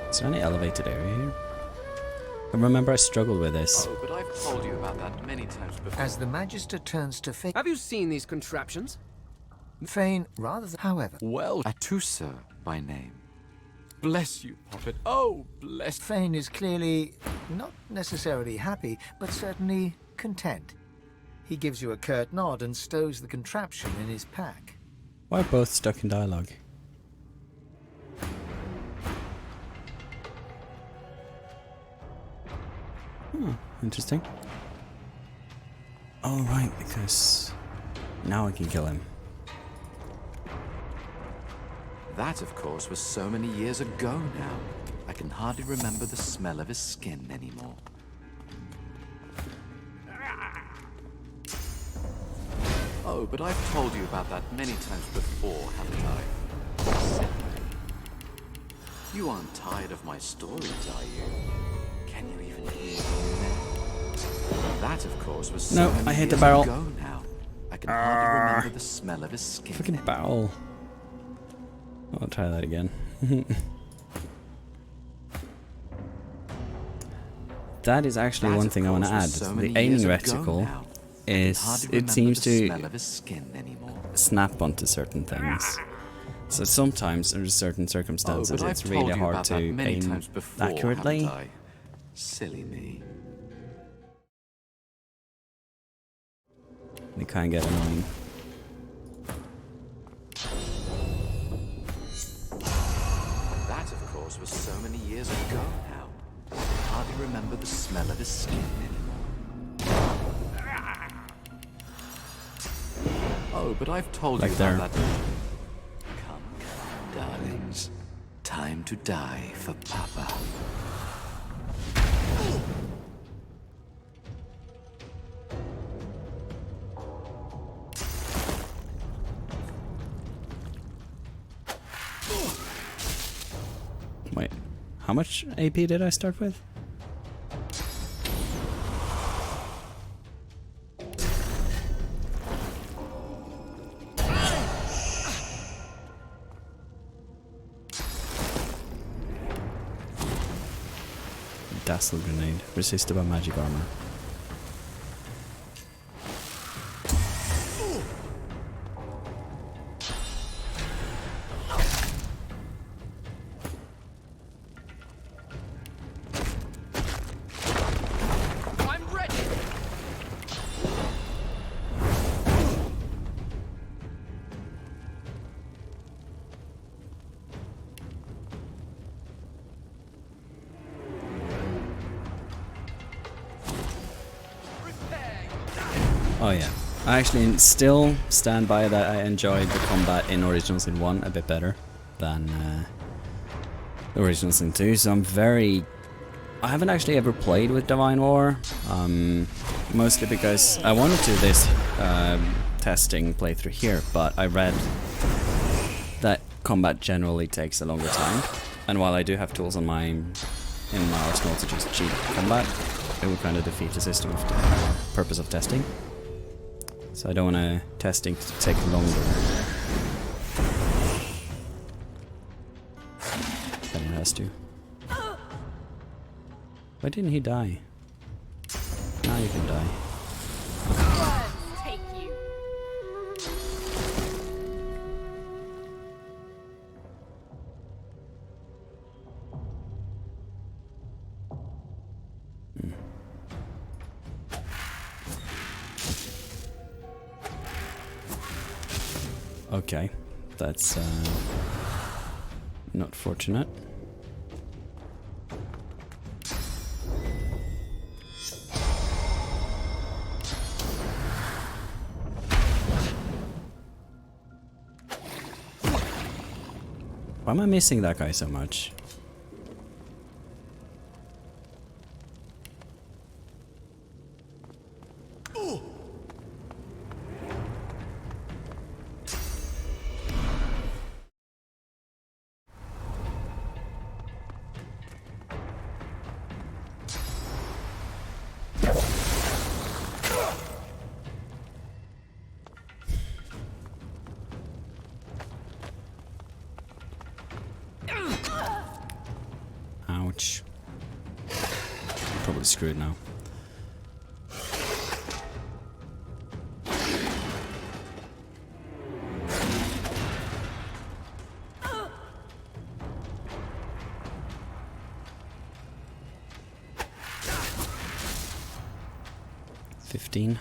Is there any elevated area here? I remember I struggled with this. Oh, but I've told you about that many times before. As the Magister turns to Fane, Have you seen these contraptions? Fane, rather than, however, Well, Atusa by name. Bless you, Poppet. Oh, bless. Fane is clearly not necessarily happy, but certainly content. He gives you a curt nod and stows the contraption in his pack. Why are both stuck in dialogue? Interesting. Oh right, because now I can kill him. That, of course, was so many years ago now. I can hardly remember the smell of his skin anymore. Oh, but I've told you about that many times before, haven't I? You aren't tired of my stories, are you? Can you even hear me? That, of course, was so many I hit the years barrel. ago now. I can hardly remember the smell of his skin. Fucking barrel. I'll try that again. That is actually That, one of thing I want to course, add. was so The many aiming years ago reticle now. is Hardly it remember seems the to smell of his skin anymore. snap onto certain things. So sometimes under certain circumstances I've it's told really you hard about to that many aim times before, accurately. haven't I? Silly me. They kind of get annoying. That, of course, was so many years ago now. I can hardly remember the smell of his skin anymore. Oh, but I've told Like you there. about that. Come, come, darlings. Time to die for Papa. How much AP did I start with? Dazzle grenade, resisted by magic armor. I'm ready. Oh yeah. I actually still stand by that I enjoyed the combat in Original Sin 1 a bit better than Original Sin 2, so I'm very... I haven't actually ever played with Divine War, mostly because I wanted to do this testing playthrough here, but I read that combat generally takes a longer time, and while I do have tools in my arsenal to just cheat combat, it would kind of defeat the system of the purpose of testing. So I don't want testing to take longer than it has to. Why didn't he die? Now you can die. Take you. Okay, that's not fortunate. Why am I missing that guy so much? Ouch. Probably screwed now. $15.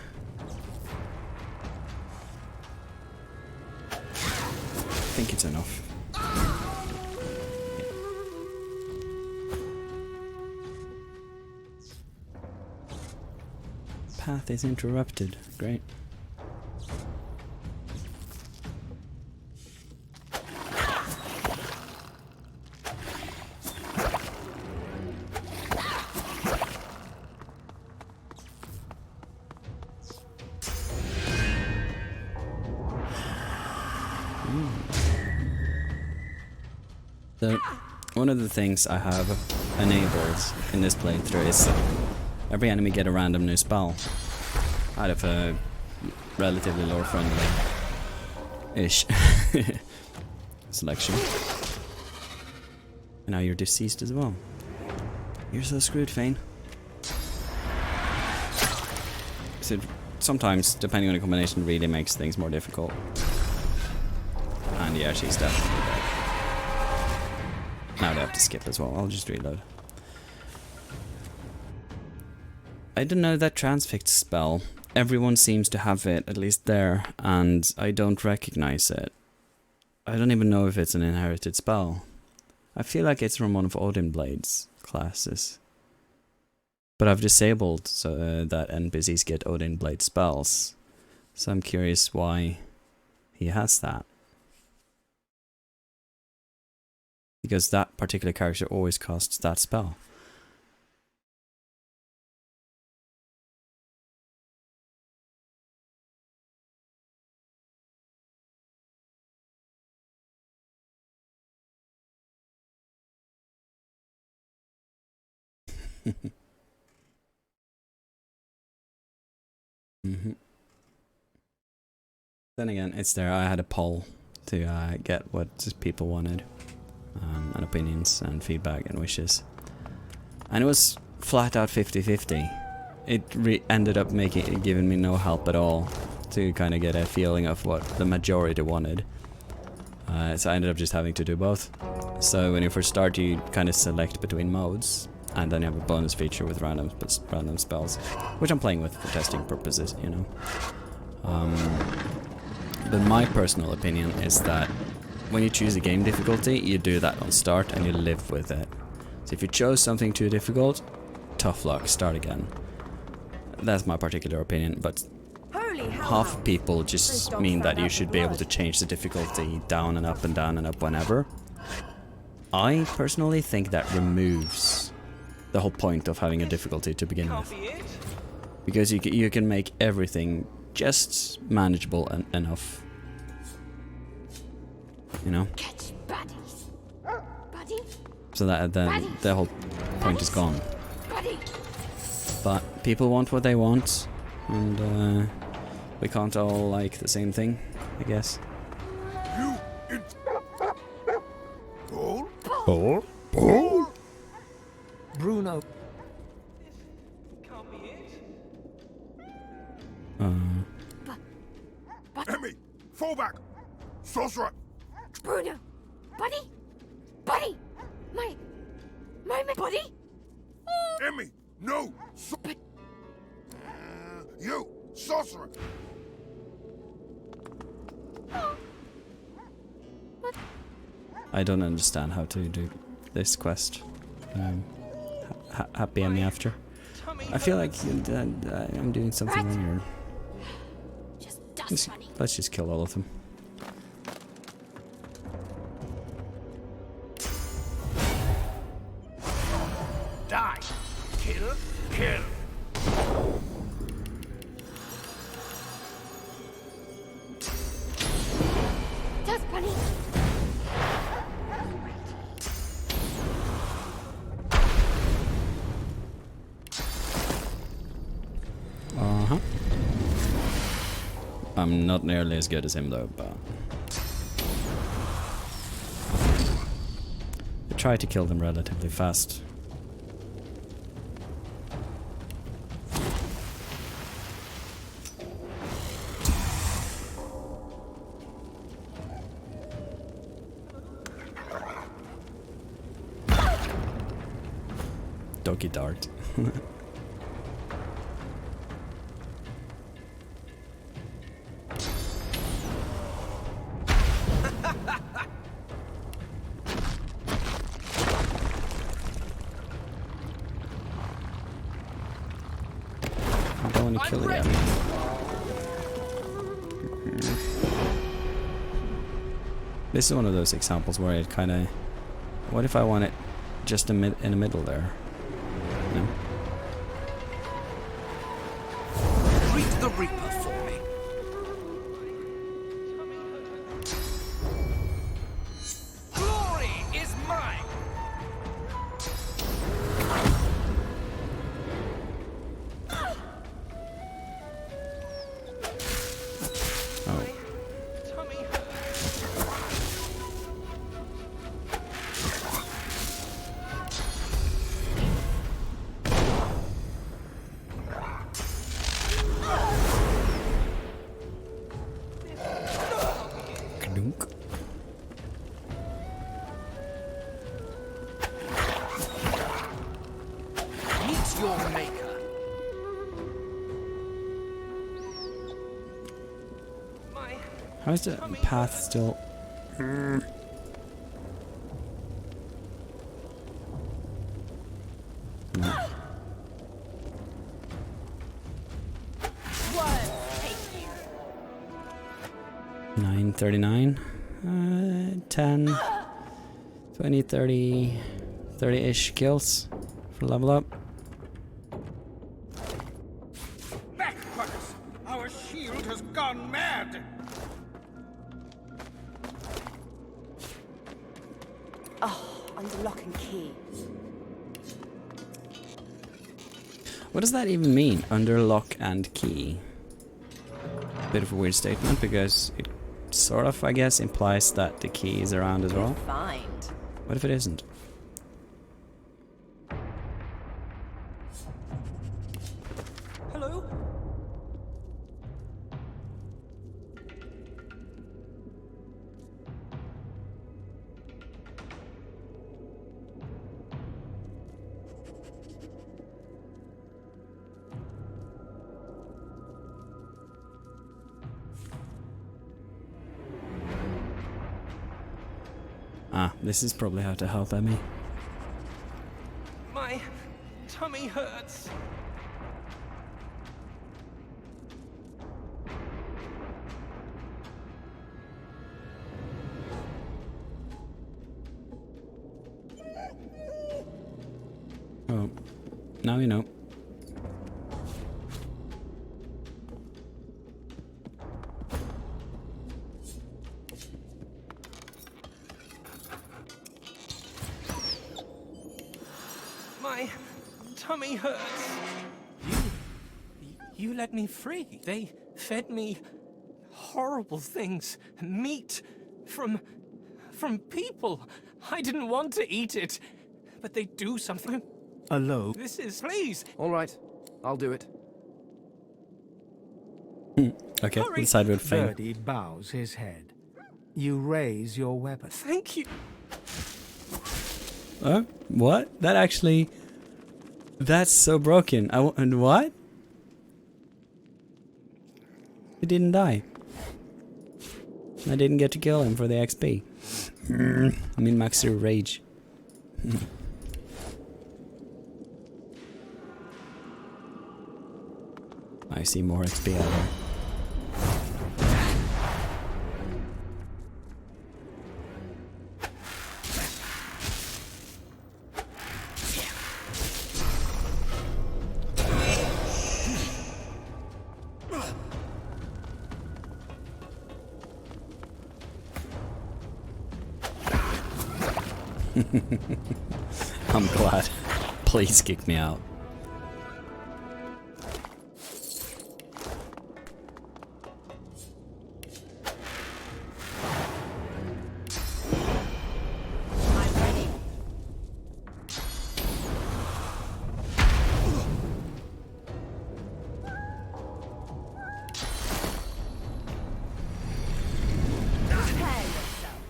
I think it's enough. Path is interrupted. Great. So, one of the things I have enabled in this playthrough is every enemy get a random new spell out of a relatively lore friendly-ish selection. And now you're deceased as well. You're so screwed, Fane. So sometimes, depending on the combination, really makes things more difficult. And yeah, she's definitely dead. Now they have to skip as well. I'll just reload. I don't know that transfix spell. Everyone seems to have it, at least there, and I don't recognize it. I don't even know if it's an inherited spell. I feel like it's from one of Odin Blade's classes. But I've disabled so that NPCs get Odin Blade spells. So I'm curious why he has that. Because that particular character always casts that spell. Mm-hmm. Then again, it's there. I had a poll to get what people wanted, and opinions and feedback and wishes. And it was flat out 50-50. It ended up giving me no help at all to kind of get a feeling of what the majority wanted. So I ended up just having to do both. So when you first start, you kind of select between modes, and then you have a bonus feature with random spells, which I'm playing with for testing purposes, you know. But my personal opinion is that when you choose a game difficulty, you do that on start and you live with it. So if you chose something too difficult, tough luck, start again. That's my particular opinion, but half of people just mean that you should be able to change the difficulty down and up and down and up whenever. I personally think that removes the whole point of having a difficulty to begin with. Because you can make everything just manageable enough. You know? Catch buddies. Buddy? So that then the whole point is gone. Buddy. But people want what they want, and we can't all like the same thing, I guess. Paul? Paul? Bruno. Emmy, fall back. Sorcerer. Bruno. Buddy? Buddy. My buddy? Emmy, no. You, sorcerer. I don't understand how to do this quest. Happy Emmy after. I feel like I'm doing something wrong here. Let's just kill all of them. Die. Kill, kill. Dust bunny. Uh-huh. I'm not nearly as good as him though, but I try to kill them relatively fast. Doggy dart. I don't want to kill it yet. This is one of those examples where it kind of... What if I want it just in the middle there? No? Greet the Reaper for me. Glory is mine. Oh. Dunk. Meet your maker. How is the path still... No. Take you. 9:39, 10, 20, 30, 30-ish kills for level up. Backfuckers. Our shield has gone mad. Under lock and key. What does that even mean? Under lock and key. Bit of a weird statement because it sort of, I guess, implies that the key is around as well. Find. What if it isn't? Hello? Ah, this is probably how to help Emmy. My tummy hurts. Oh, now you know. My tummy hurts. You let me free. They fed me horrible things. Meat from people. I didn't want to eat it, but they do something. Alone. This is, please. All right, I'll do it. Okay, Hurry. we'll side with Fame. Birdie bows his head. You raise your weapon. Thank you. What? That actually... That's so broken. And what? He didn't die. I didn't get to kill him for the XP. I mean, max your rage. I see more XP out there. I'm glad. Please kick me out. I'm ready. Prepare yourself.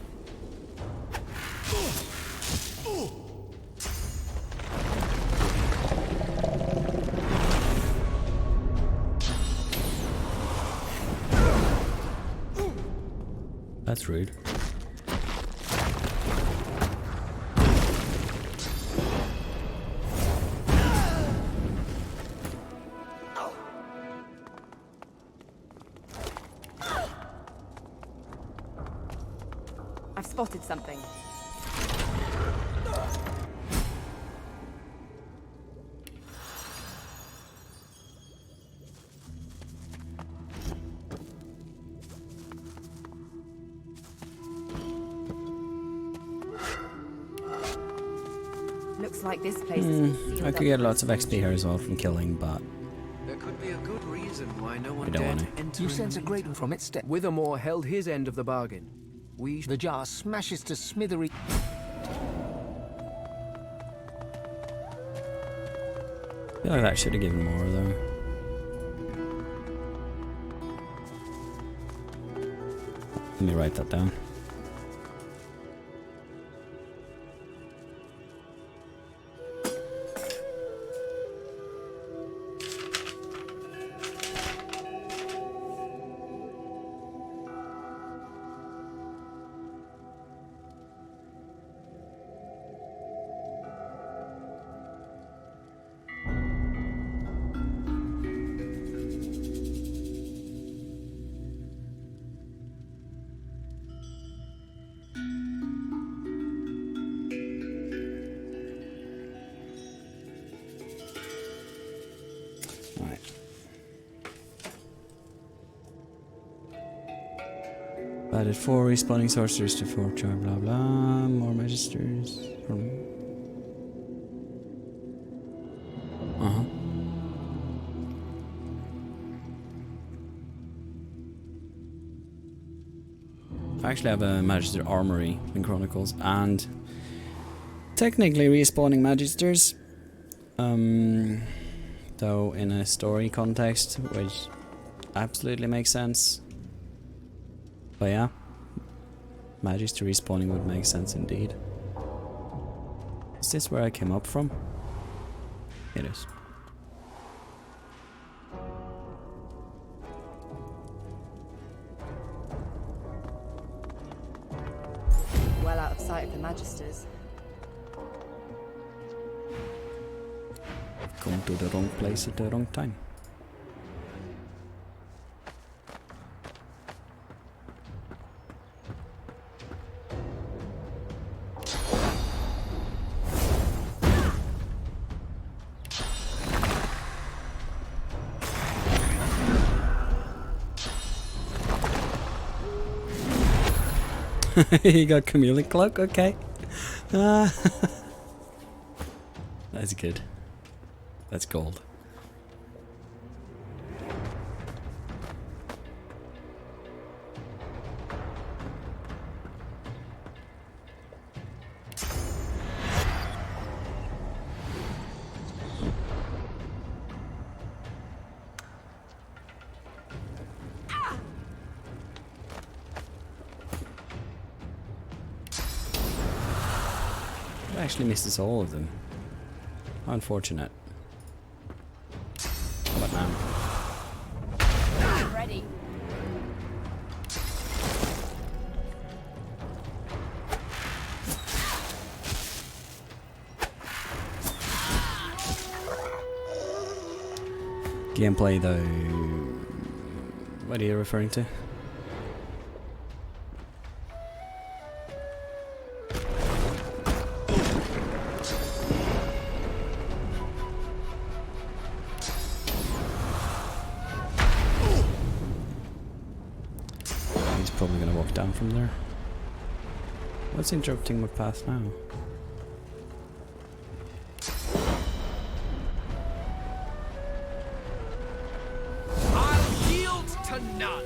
That's rude. I've spotted something. Looks like this place is sealed I up could get for lots of a XP here as well from killing, but There could be a good reason why no one don't dared wanna. to enter. You in sense the a grate meantime. from its step. Withermore held his end of the bargain. The jar smashes to smithereens. I feel like that should have given more though. Let me write that down. Right. Added 4 respawning sorcerers to 4 char blah blah. More magisters. Uh-huh. I actually have a Magister Armory in Chronicles, and technically respawning Magisters. Though in a story context, which absolutely makes sense. But yeah, Magister respawning would make sense indeed. Is this where I came up from? It is. Well out of sight of the Magisters. Come to the wrong place at the wrong time. He got chameleon cloak, okay. That's good. That's gold. I actually misses all of them. How unfortunate. How about now? I'm ready. Gameplay though. What are you referring to? He's probably gonna walk down from there. What's interrupting my path now? I'll yield to none.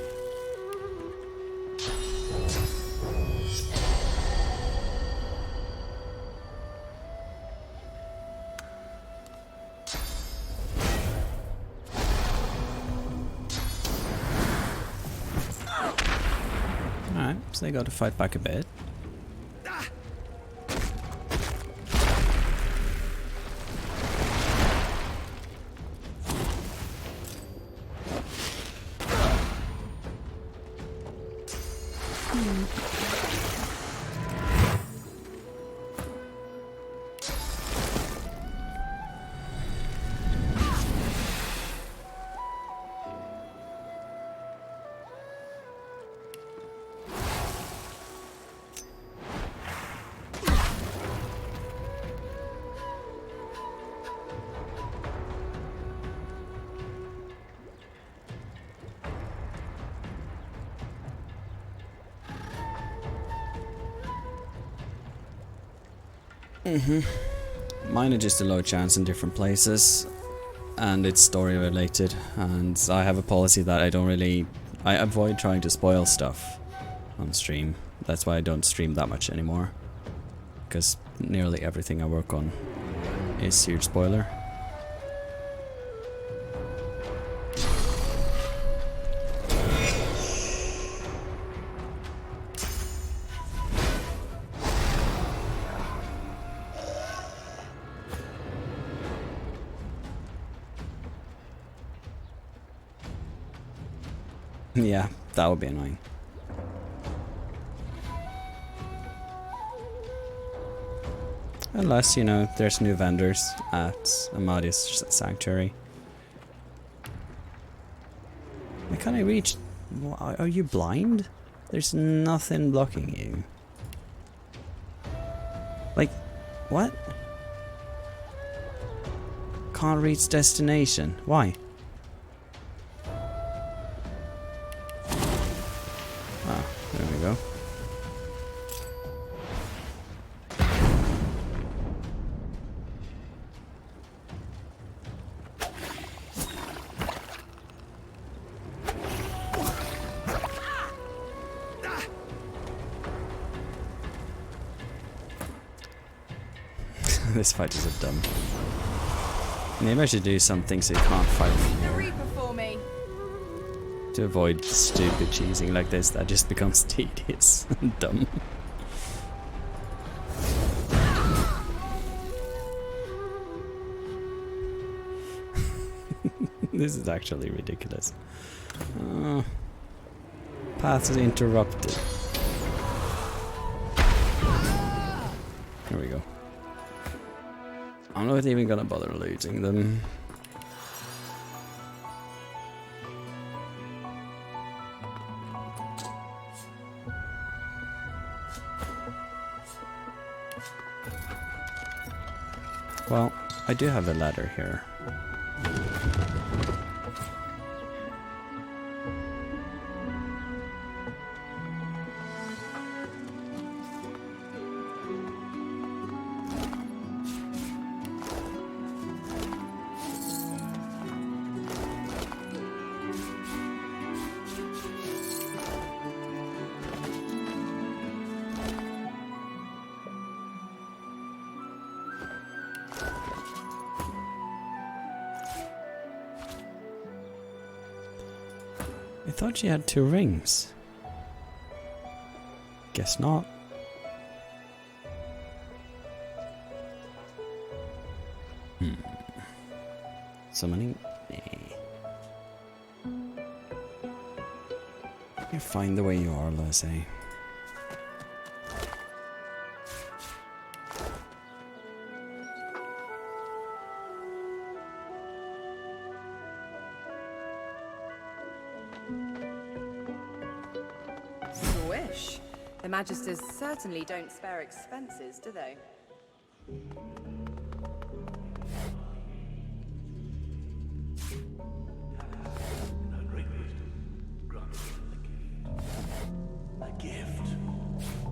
Alright, so they got to fight back a bit. Mine are just a low chance in different places, and it's story related, and I have a policy that I avoid trying to spoil stuff on stream. That's why I don't stream that much anymore, because nearly everything I work on is huge spoiler. Yeah, that would be annoying. Unless, you know, there's new vendors at Amadius Sanctuary. Why can't I reach? Are you blind? There's nothing blocking you. Like, what? Can't reach destination. Why? Ah, there we go. This fight is so dumb. Maybe I should do something so you can't fight me The here. Reaper for me. To avoid stupid cheesing like this that just becomes tedious and dumb. This is actually ridiculous. Path is interrupted. Here we go. I'm not even gonna bother looting them. Well, I do have a ladder here. I thought she had 2 rings. Guess not. Summoning? Nah. You're fine the way you are, Lucy. Swish. The Magisters certainly don't spare expenses, do they? A gift,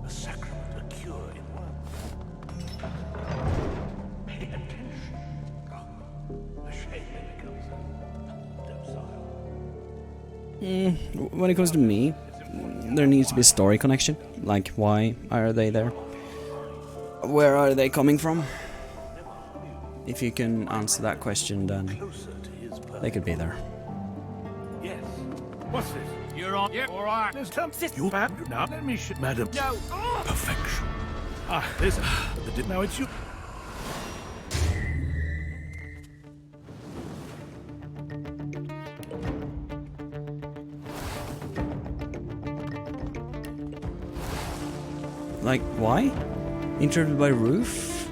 a sacrament, a cure in one. Pay attention. A shame it becomes a docile. When it comes to me, there needs to be a story connection. Like, why are they there? Where are they coming from? If you can answer that question, then they could be there. Yes. What's this? You're on. Yeah, all right. There's something. You bad now. Let me shoot, madam. No. Perfection. Ah, there's. Now it's you. Like, why? Interrupted by roof?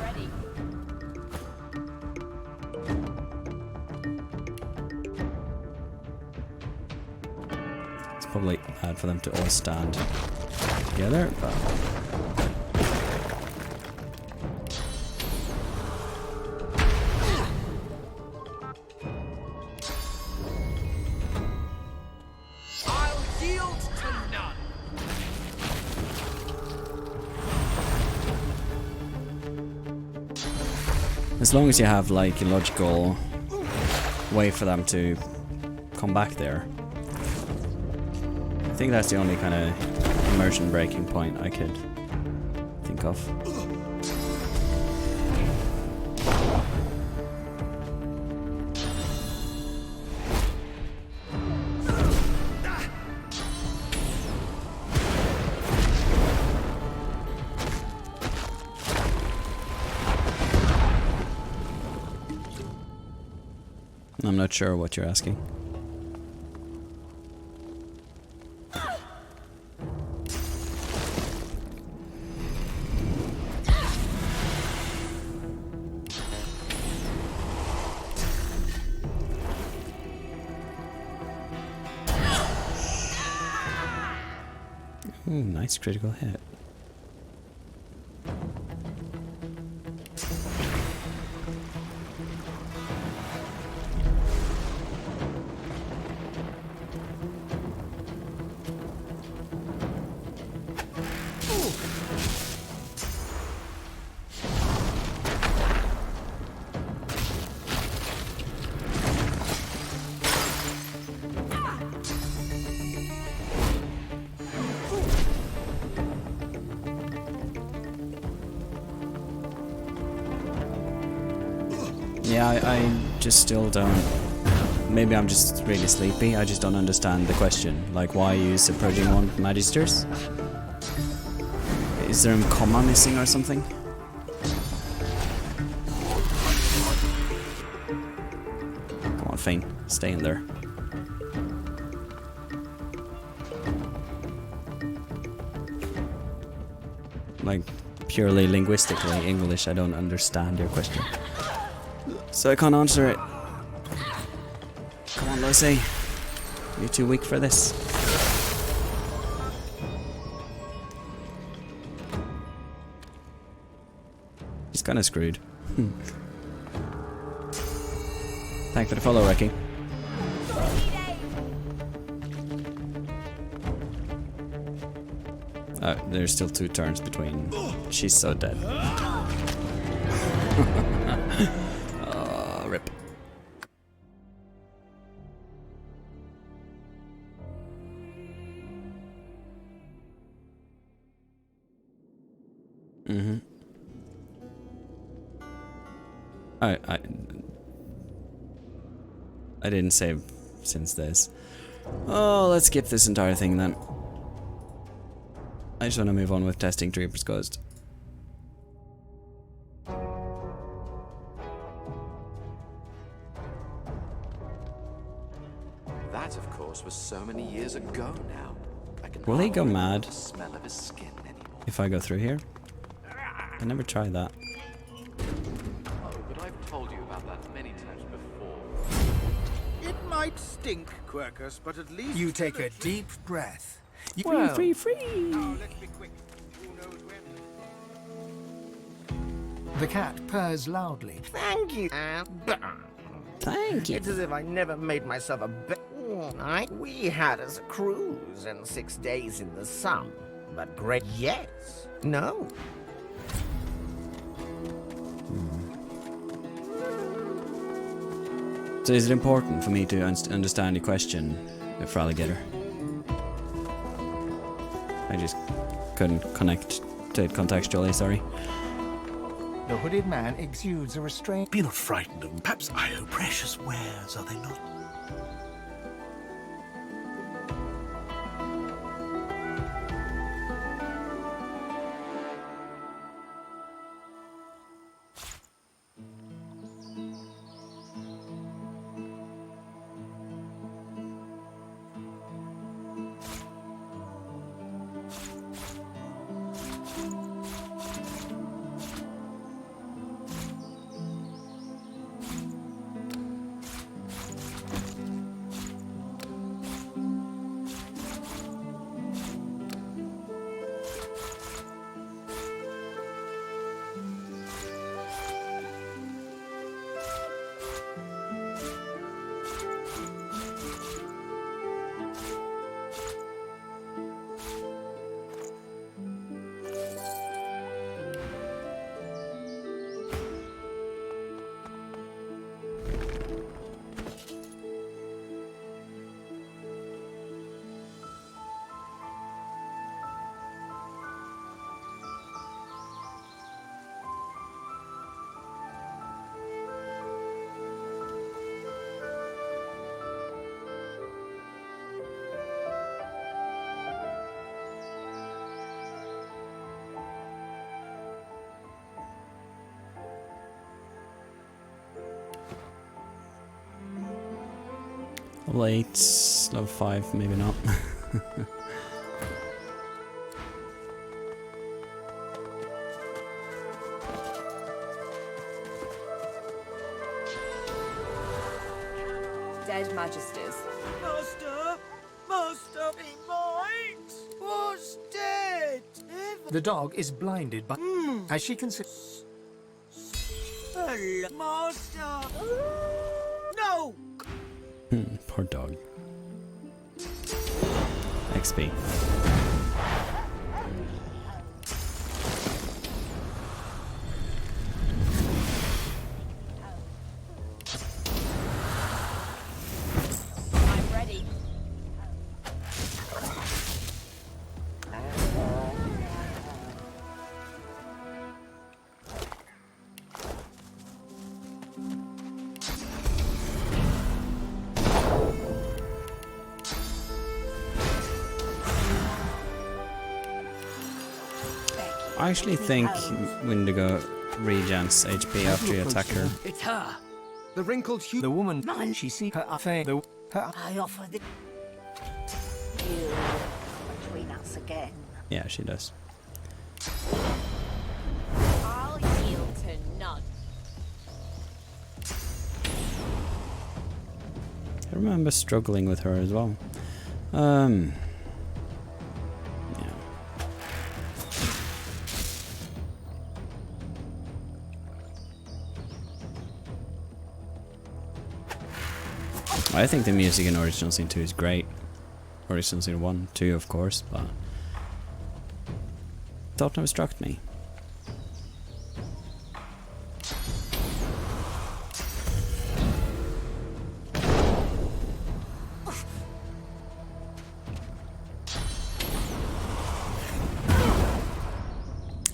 Ready. It's probably bad for them to all stand together, but... I'll yield to none. As long as you have, like, a logical way for them to come back there. I think that's the only kind of immersion breaking point I could think of. I'm not sure what you're asking. Ooh, nice critical hit. Yeah, I just still don't... Maybe I'm just really sleepy, I just don't understand the question. Like, why use approaching one magisters? Is there a comma missing or something? Come on, Fane, stay in there. Like, purely linguistically, English, I don't understand your question. So I can't answer it. Come on, Lucy. You're too weak for this. He's kinda screwed. Thank for the follow, Reki. There's still 2 turns between. She's so dead. Rip. I didn't save since this. Oh, let's skip this entire thing then. I just want to move on with testing Troopers Ghost. That, of course, was so many years ago now. I can Will he go hardly mad remember the smell of his skin anymore. if I go through here? I never tried that. Oh, but I've told you about that many times before. It might stink, Quercus, but at least... You take a deep breath. Free! Now, let's be quick. Who knows when? The cat purrs loudly. Thank you. Thank you. It's as if I never made myself a night. We had us a cruise and 6 days in the sun. But great, yes. No. So is it important for me to understand your question, for Alligator? I just couldn't connect to it contextually, sorry. The hooded man exudes a restraint. Be not frightened of them. Perhaps Io precious wares, are they not? Level 8, level 5, maybe not. Dead magisters. Master! Master! He might! Was dead! The dog is blinded by... As she can see... Hello, Master! No! Poor dog. XP. I'm ready. I actually think Wendigo regens HP after you attack her. It's her. The wrinkled hue. The woman. Man, she see her face. I offer the you between us again. Yeah, she does. I'll yield to none. I remember struggling with her as well. Yeah. I think the music in Original Sin 2 is great. Original Sin 1, 2 of course, but thought never struck me.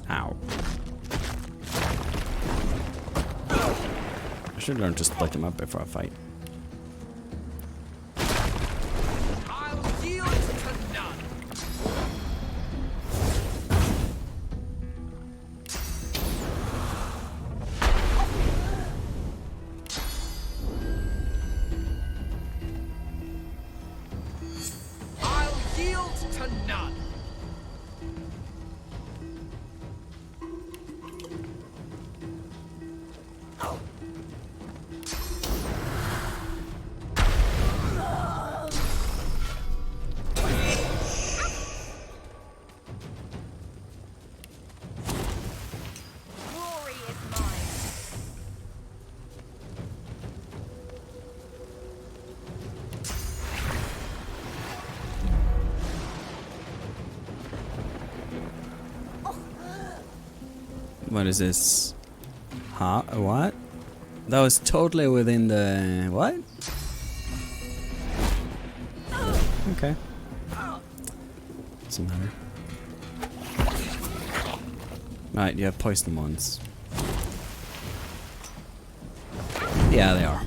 Ow. I should learn to split them up before I fight. Glory is mine. What is this? Huh? What? That was totally within the... What? Okay. Doesn't matter. Right, you have poison ones. Yeah, they are.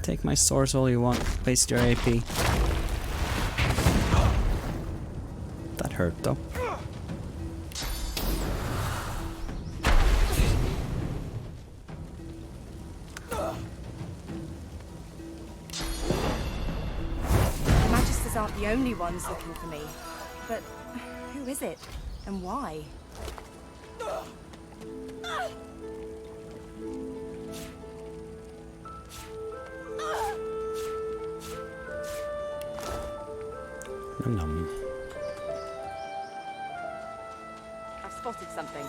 Take my source all you want. Waste your AP. That hurt though. Magisters aren't the only ones looking for me. But who is it? And why? Num num. I've spotted something.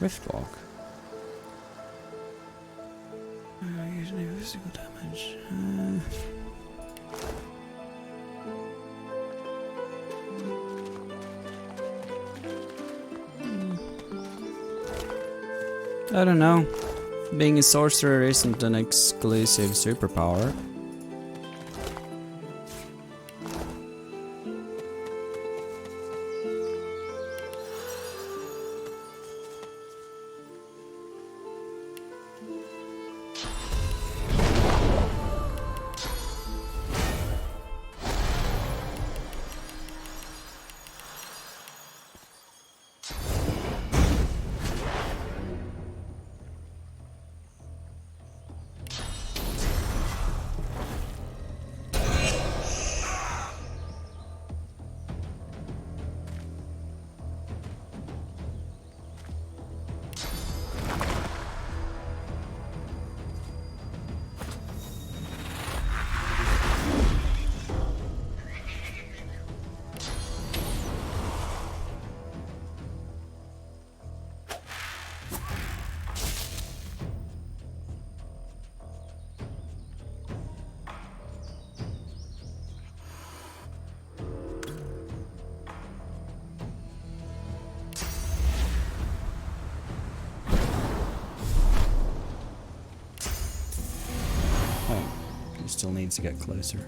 Riftwalk. Usually physical damage. I don't know. Being a sorcerer isn't an exclusive superpower. Oh, he still needs to get closer.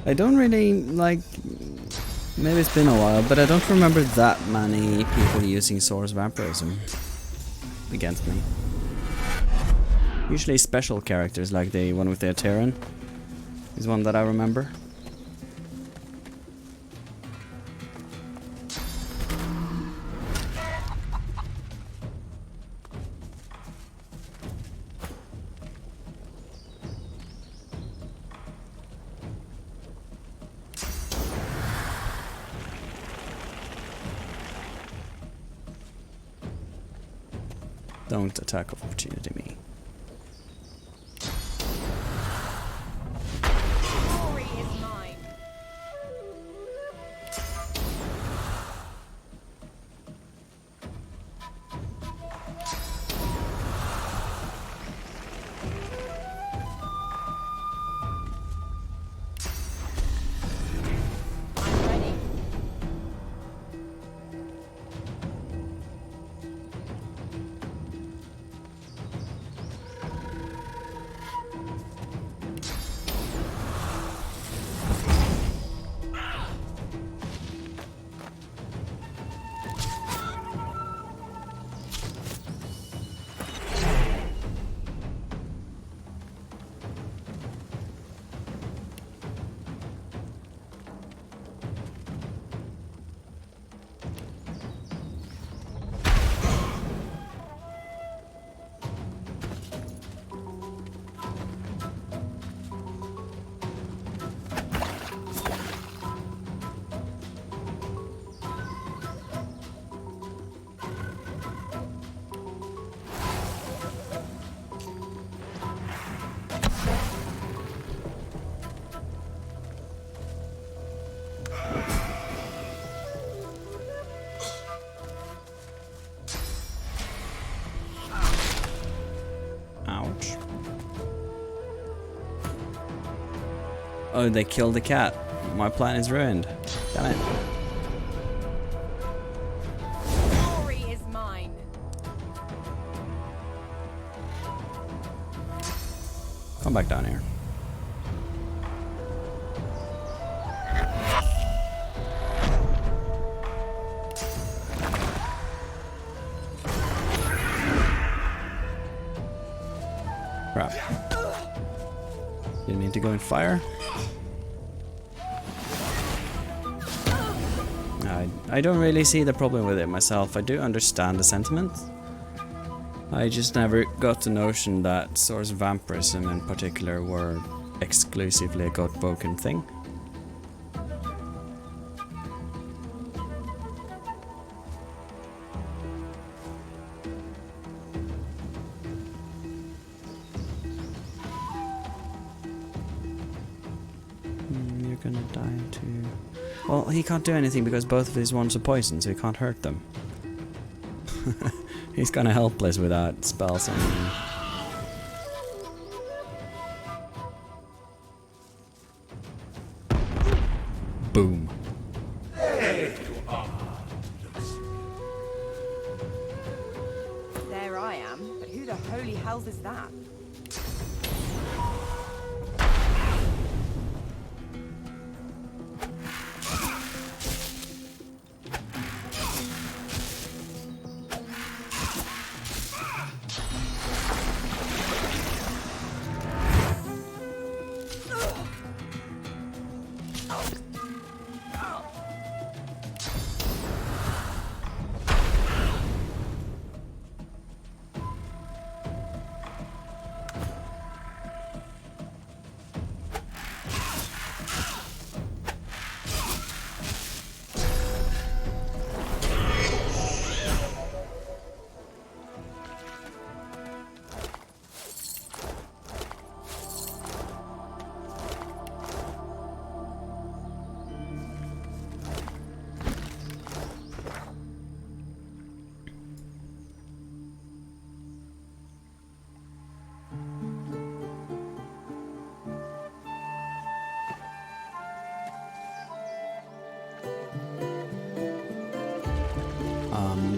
I don't really like. Maybe it's been a while, but I don't remember that many people using Source Vampirism against me. Usually special characters like the one with the Terran is one that I remember. Don't attack of opportunity me. Glory is mine. I'm ready. Ouch. Oh, they killed the cat. My plan is ruined. Damn it. Glory is mine. Come back down here. Crap. You need to go in fire? I don't really see the problem with it myself. I do understand the sentiment. I just never got the notion that Source Vampirism in particular were exclusively a God-broken thing. You're gonna die too. Well, he can't do anything because both of his ones are poison, so he can't hurt them. He's kinda helpless without spells on him. Boom. There I am, but who the holy hells is that?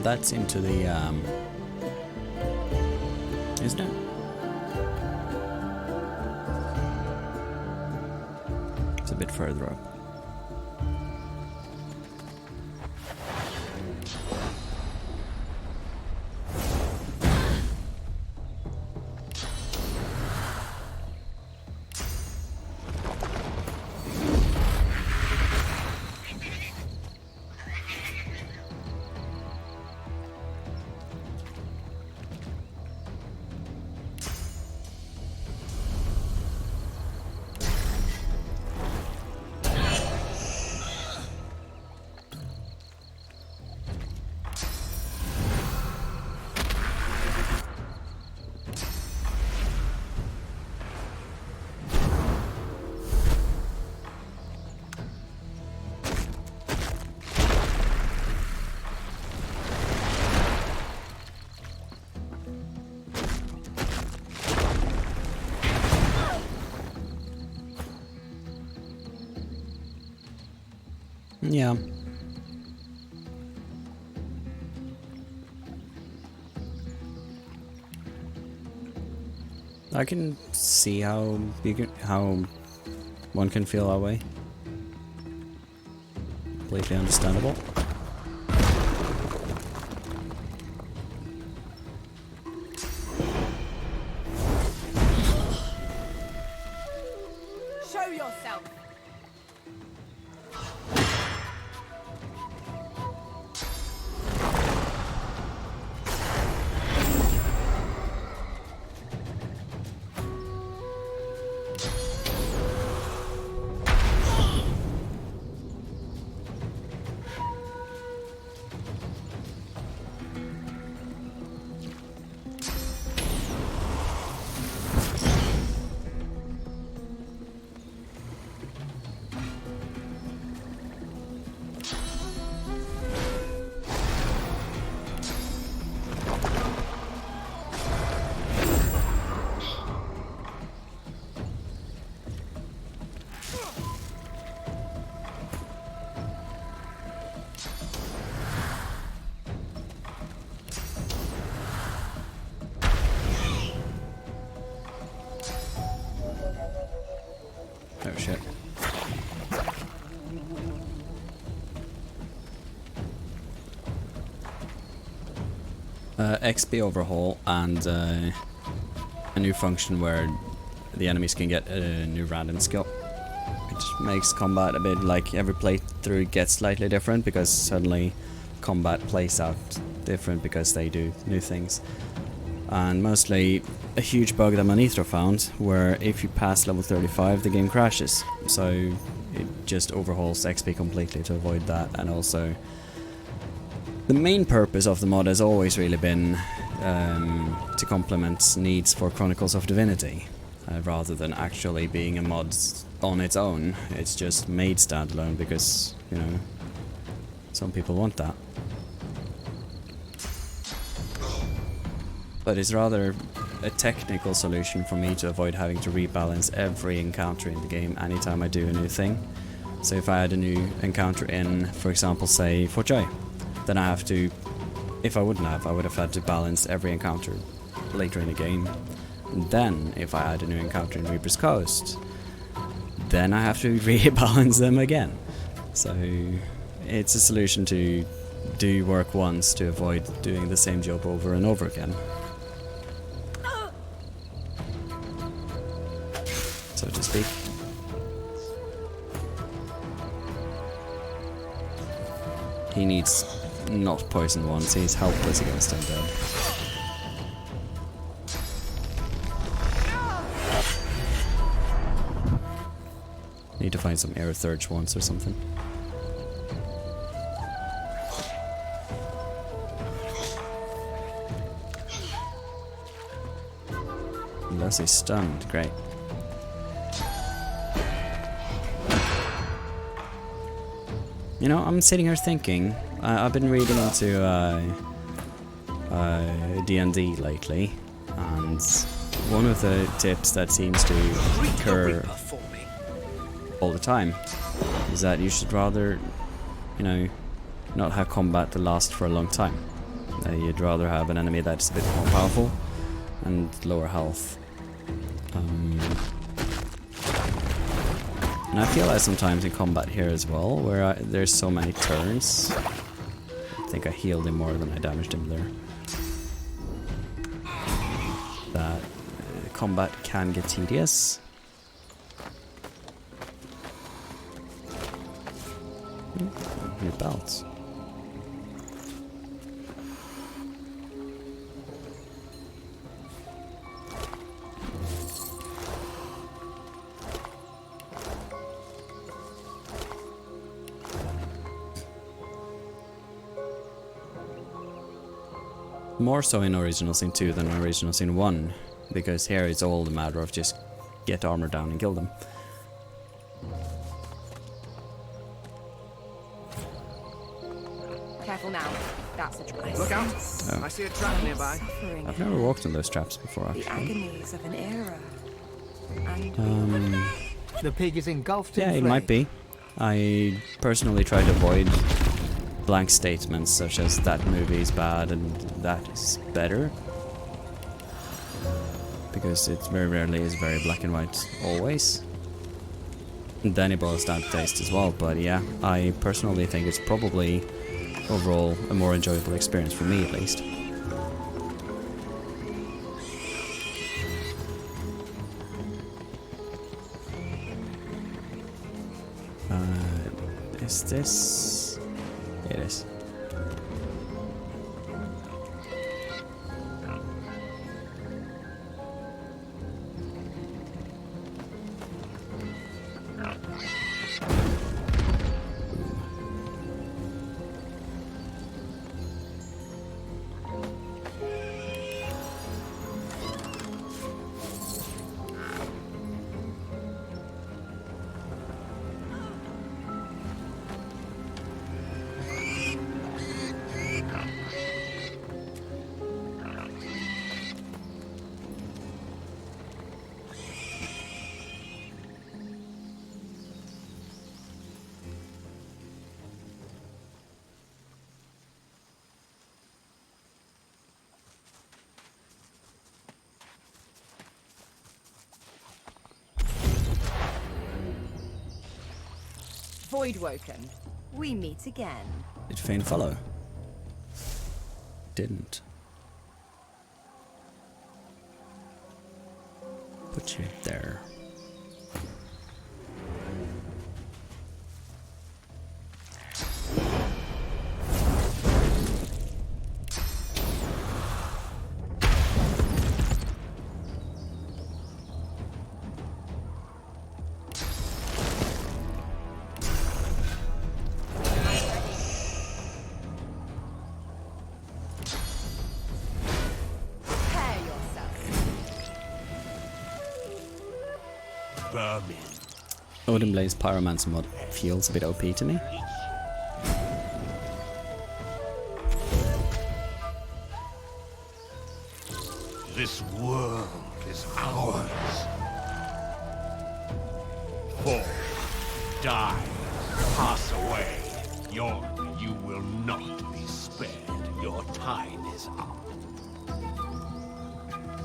That's into the, isn't it? It's a bit further up. Yeah. I can see how one can feel that way. Completely understandable. Show yourself. Oh shit. XP overhaul and a new function where the enemies can get a new random skill. Which makes combat a bit like every playthrough gets slightly different because suddenly combat plays out different because they do new things. And mostly a huge bug that Manithro found, where if you pass level 35 the game crashes, so it just overhauls XP completely to avoid that. And also the main purpose of the mod has always really been to complement needs for Chronicles of Divinity, rather than actually being a mod on its own. It's just made standalone because, you know, some people want that. But it's rather a technical solution for me to avoid having to rebalance every encounter in the game anytime I do a new thing. So if I had a new encounter in, for example, say Fort Joy, then I have to, if I wouldn't have, I would have had to balance every encounter later in the game. And then, if I had a new encounter in Reaper's Coast, then I have to rebalance them again. So it's a solution to do work once to avoid doing the same job over and over again. So to speak. He needs not poison once, he's helpless against undead. Need to find some air thirch once or something. Unless he's stunned, great. You know, I'm sitting here thinking, I've been reading into D&D lately, and one of the tips that seems to occur all the time is that you should rather, you know, not have combat to last for a long time. You'd rather have an enemy that's a bit more powerful and lower health. And I feel like sometimes in combat here as well, where there's so many turns. I think I healed him more than I damaged him there. That combat can get tedious. New belts. More so in Original Sin 2 than Original Sin 1, because here it's all a matter of just get armor down and kill them. Careful now. That's a trap. Look out! Oh. I see a trap nearby. Suffering. I've never walked on those traps before, The actually. agonies of an era. And The pig is engulfed Yeah, in it flame. might be. I personally try to avoid blank statements such as that movie is bad and that is better. Because it very rarely is very black and white, always. And then it boils down to taste as well, but yeah, I personally think it's probably overall a more enjoyable experience for me at least. Is this? It is. Voidwoken, we meet again. Did Fane follow? Didn't. Put you there. Prepare yourself. Vermin. Odin Blaze Pyromancer mod feels a bit OP to me. This world is ours. Fall, die, pass away. You will not be spared. Your time is up.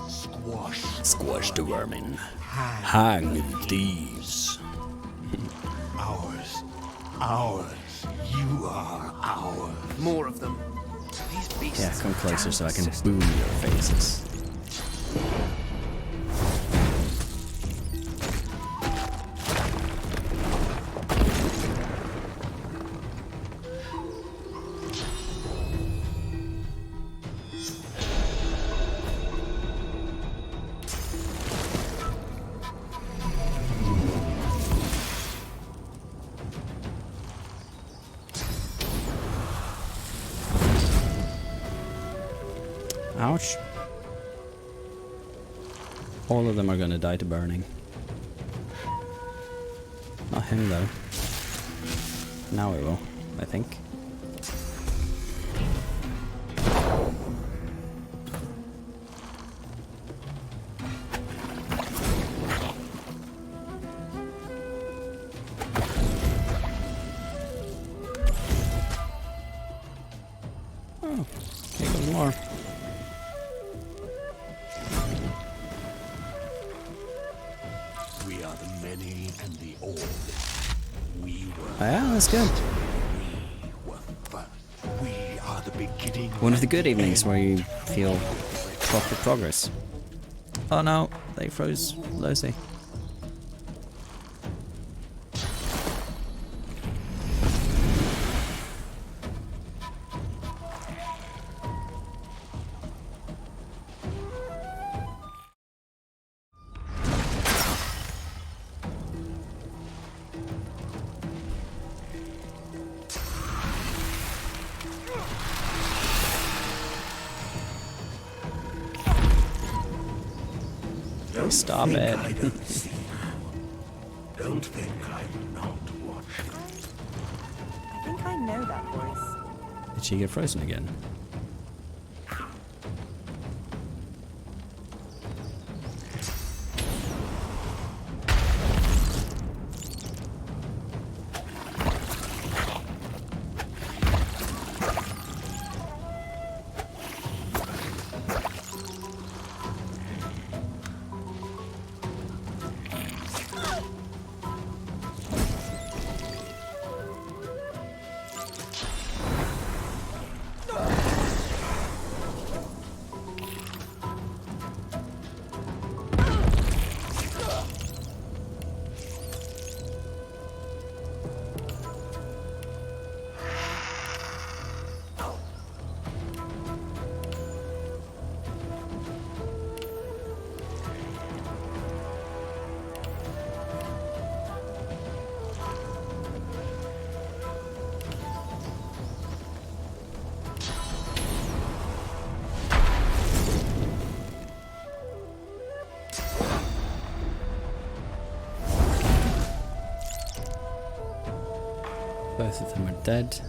Squash. Squash the vermin. Hang thieves. Ours. Ours. You are ours. More of them. These beasts. Yeah, come closer so I can damn boom your faces. Ouch. All of them are gonna die to burning. Not him though. Now he will, I think. Oh, here goes more. We are the many and the old. We were. Oh, yeah, that's good. We were first. We are the beginning. One of the good evenings where you feel proper progress. Oh no, they froze Lucy. Stop it. I don't see you. Don't think I'm not watching. I think I know that voice. Did she get frozen again? Both of them are dead.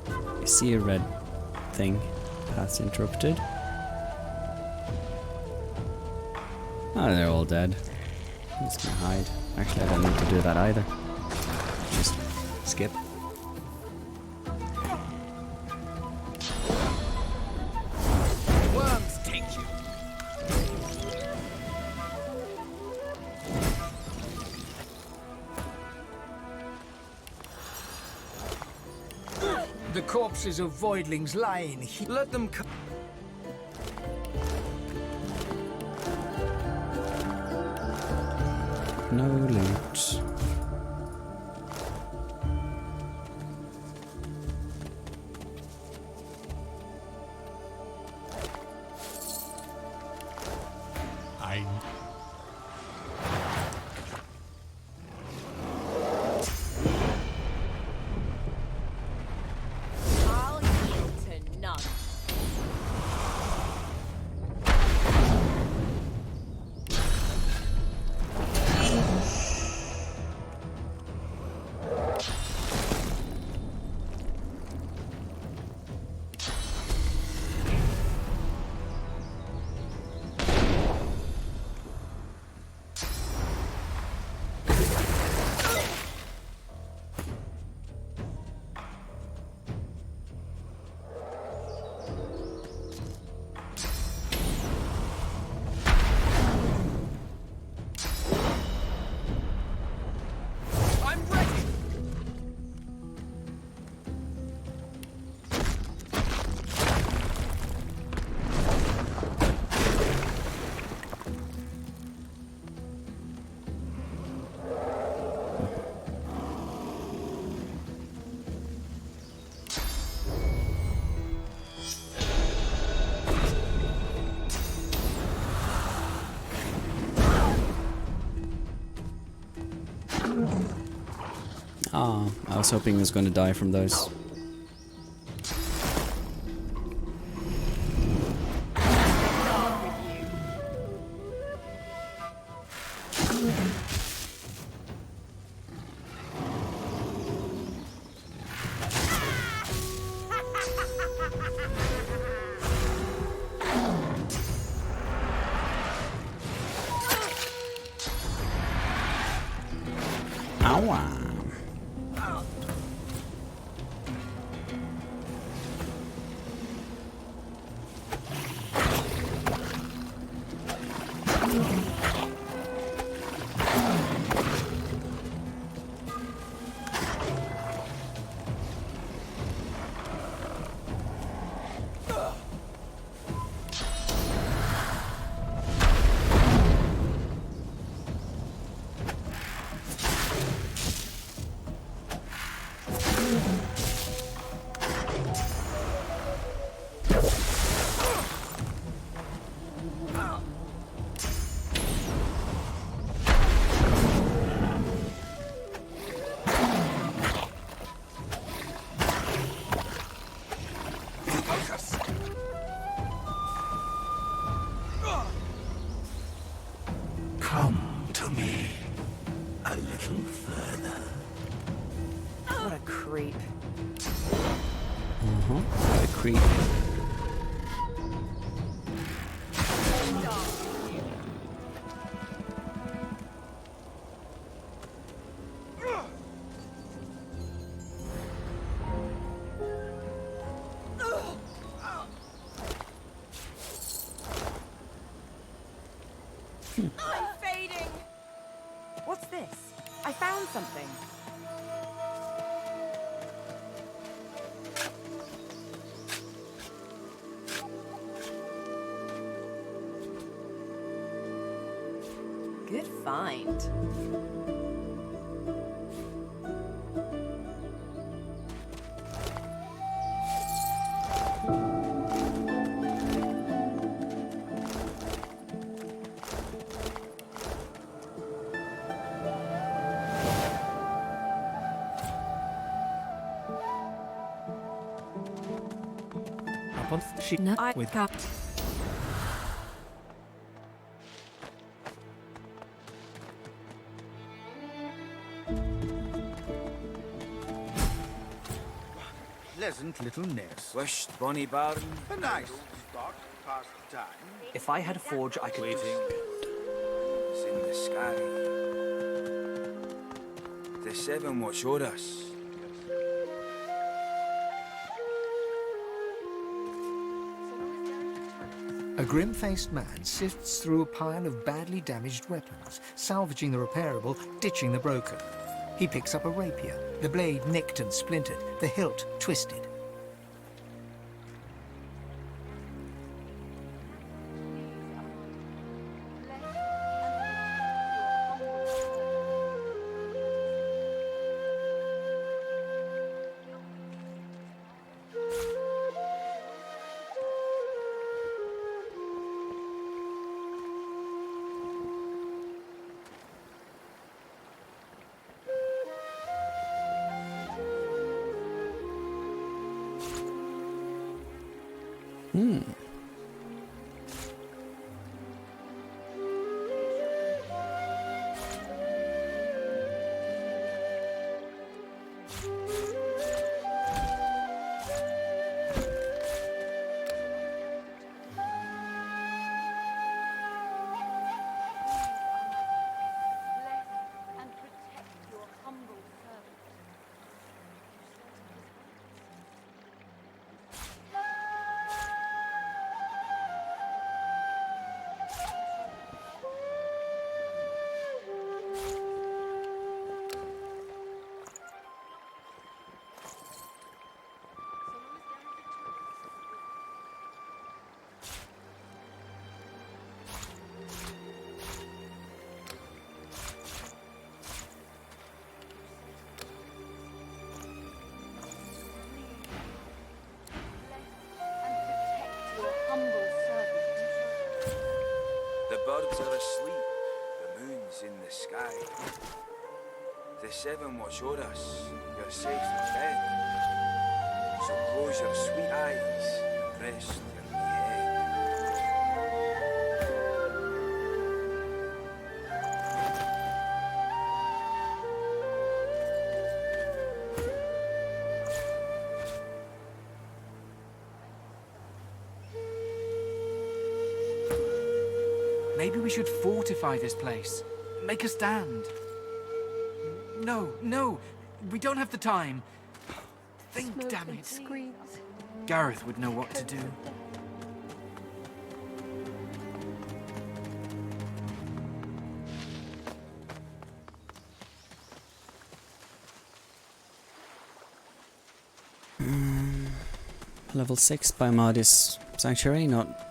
I see a red thing. Paths interrupted. Oh, they're all dead. I'm just gonna hide. Actually, I don't need to do that either. Just skip. Worms take you. The corpses of voidlings lying here. Let them come. No loot. I. I'll yield to none. I'm ready. Ah, I was hoping he was going to die from those. Ow. Come to me a little further. What a creep. The creep. I'm fading! What's this? I found something. Good find. I with cut. Pleasant little nest. Wished Bonnie Barn. A nice spot to pass the time. If I had a forge, I could waiting. It's in the sky. The seven will show us. A grim-faced man sifts through a pile of badly damaged weapons, salvaging the repairable, ditching the broken. He picks up a rapier, the blade nicked and splintered, the hilt twisted. The birds are asleep, the moon's in the sky. The seven will show us you're safe in bed. So close your sweet eyes and rest your head. Maybe we should fortify this place. Make a stand. No, no. We don't have the time. Think, damn it. Gareth would know what to do. level 6 by Mahdi's Sanctuary, not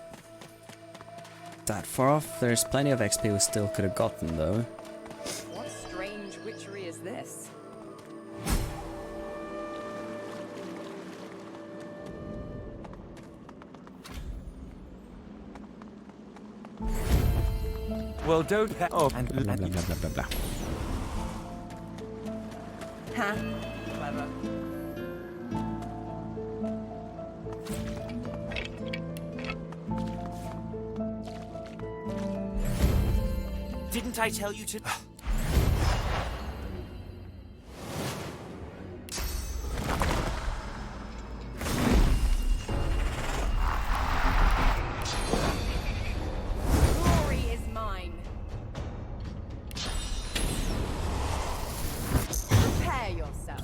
that far off. There's plenty of XP we still could have gotten though. What strange witchery is this? Well, don't oh, And blah blah blah blah blah blah. Huh? Clever. Didn't I tell you to? Glory is mine. Prepare yourself.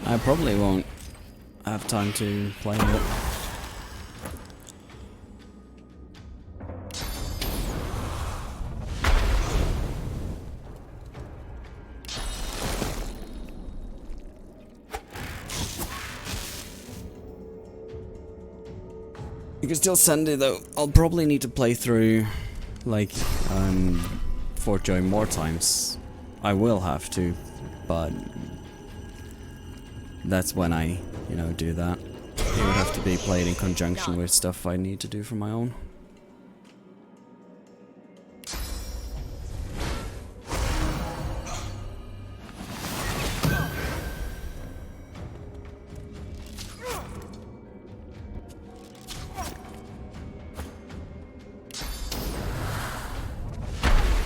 I probably won't have time to play it. You can still send it though. I'll probably need to play through like Fort Joy more times. I will have to, but that's when I, do that. It would have to be played in conjunction with stuff I need to do for my own.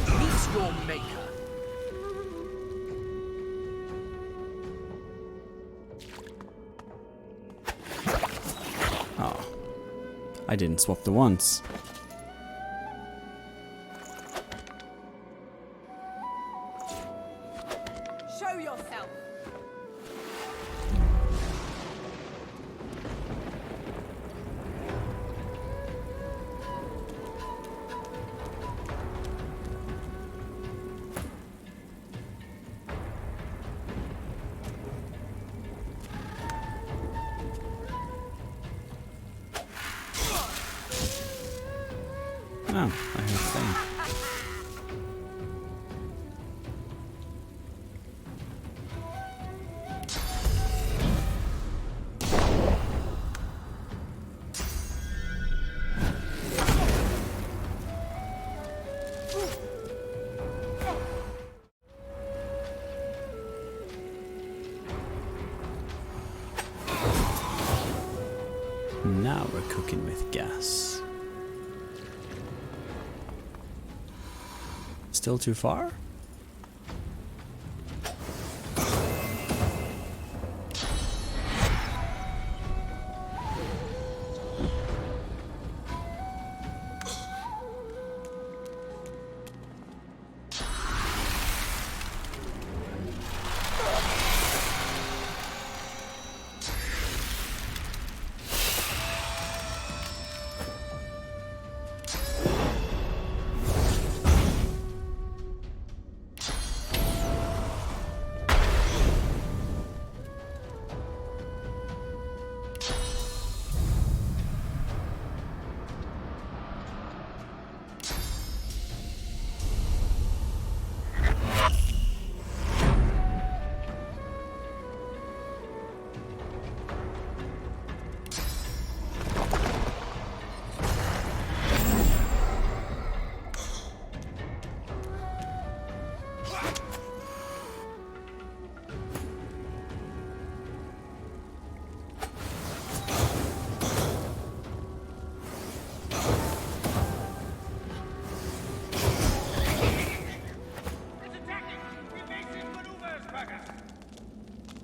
Meet your maker. Oh, I didn't swap the ones. Show yourself. Oh, I have thing. Now we're cooking with gas. Still too far?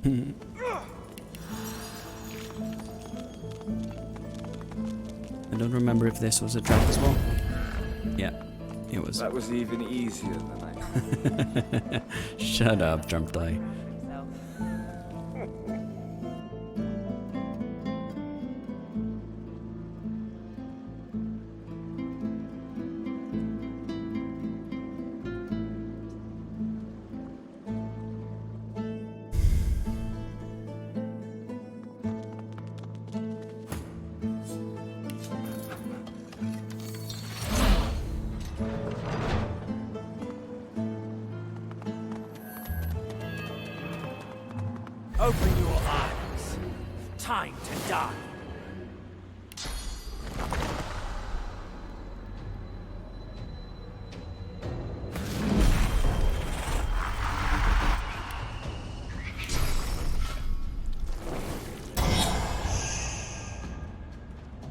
I don't remember if this was a trap as well. Yeah, it was. That was even easier than I. Shut up, Trump die. Open your eyes. Time to die.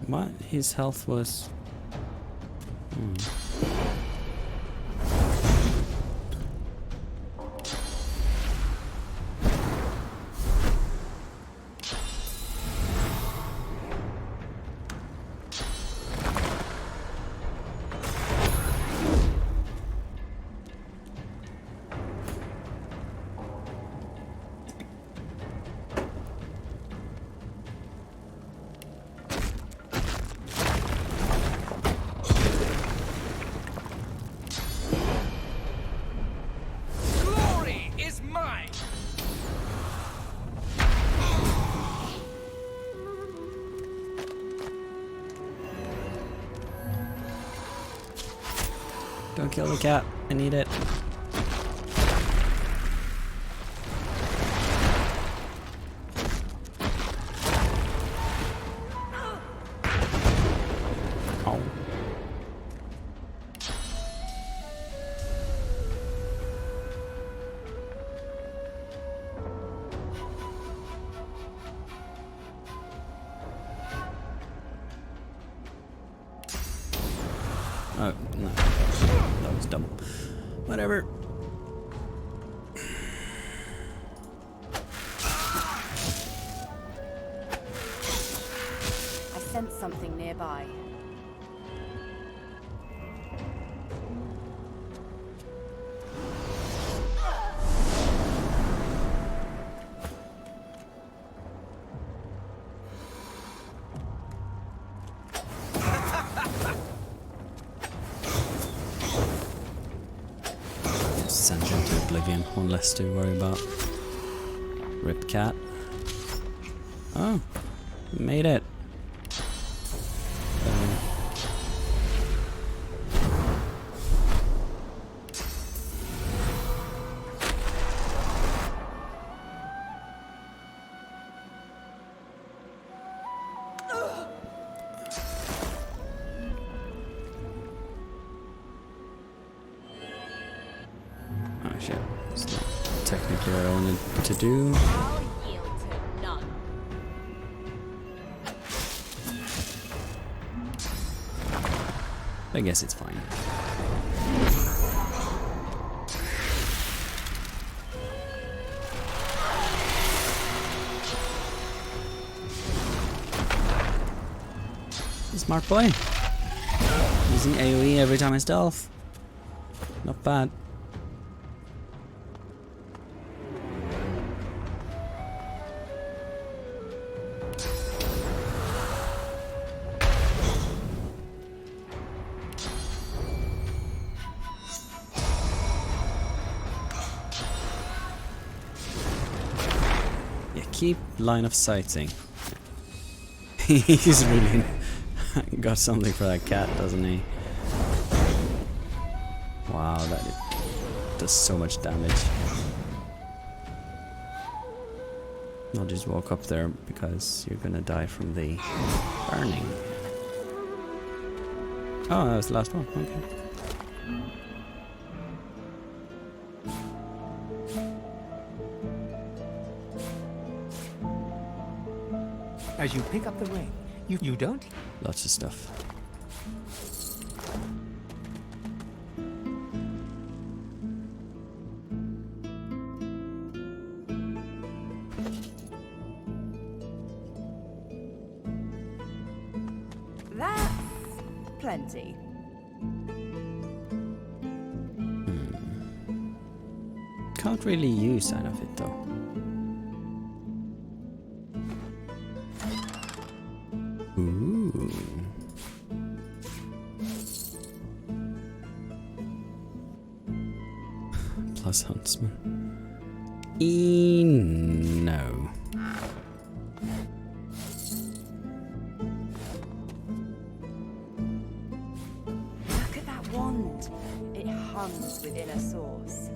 What? His health was... Glory is mine. Don't kill the cat. I need it. Oh. Oh, no. That was dumb. Whatever. I sense something nearby. Send him to oblivion. One less to worry about. Rip cat. Oh, made it. Oh shit. It's not technically what I wanted to do. I'll yield to none. I guess it's fine. Smart boy. Using AoE every time I stealth. Not bad. Yeah, keep line of sighting. He's really got something for that cat, doesn't he? Wow, that does so much damage. I'll just walk up there because you're gonna die from the burning. Oh, that was the last one. Okay. As you pick up the ring, you don't... Lots of stuff. Plenty. Can't really use any of it though. Ooh. Plus huntsman. No. Look at that wand. It hums with inner source.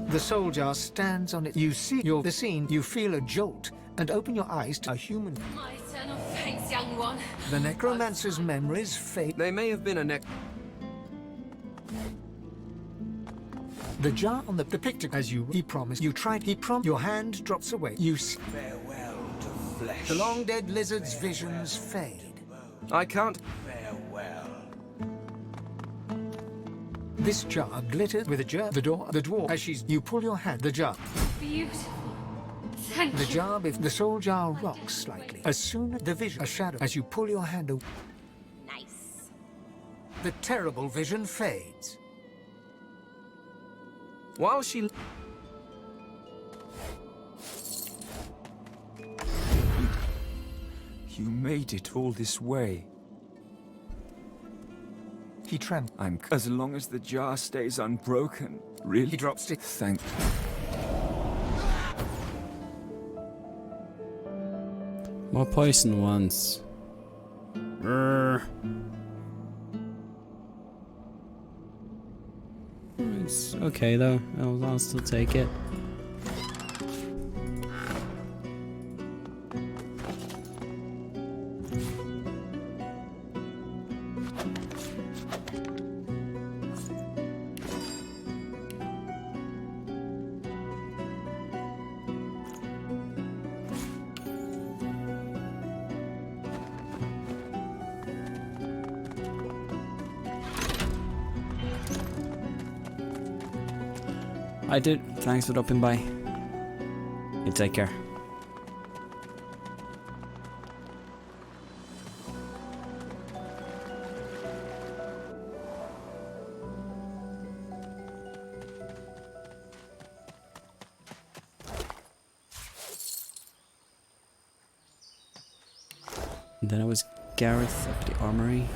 The soul jar stands on it. You see the scene. You feel a jolt and open your eyes to a human. My eternal thanks, young one. The necromancer's memories fade. They may have been a The jar on the picture, as he promised. You tried. Your hand drops away. Farewell to flesh. The long dead lizard's visions fade. I can't. Farewell. This jar glitters with the dwarf. As you pull your hand, the jar. Beautiful. Thank The you. jar, the soul jar rocks slightly. As soon as the vision, a shadow, as you pull your hand away. Nice. The terrible vision fades. While she. You made it all this way. He trembles. As long as the jar stays unbroken. Really? He drops it. Thank. More poison ones. It's okay though. I'll still take it. I did. Thanks for dropping by. You take care. And then I was Gareth of the Armory.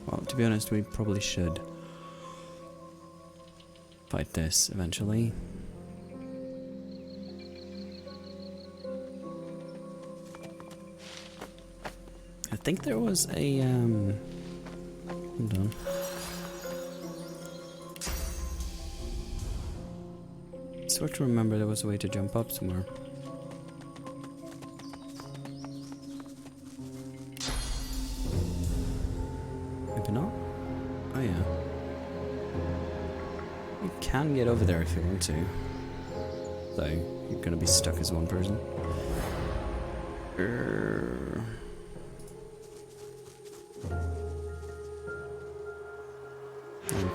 Well, to be honest, we probably should fight this eventually. I think there was a hold on. I swear to remember there was a way to jump up somewhere. Maybe not? Oh yeah. You can get over there if you want to. Though, you're gonna be stuck as one person.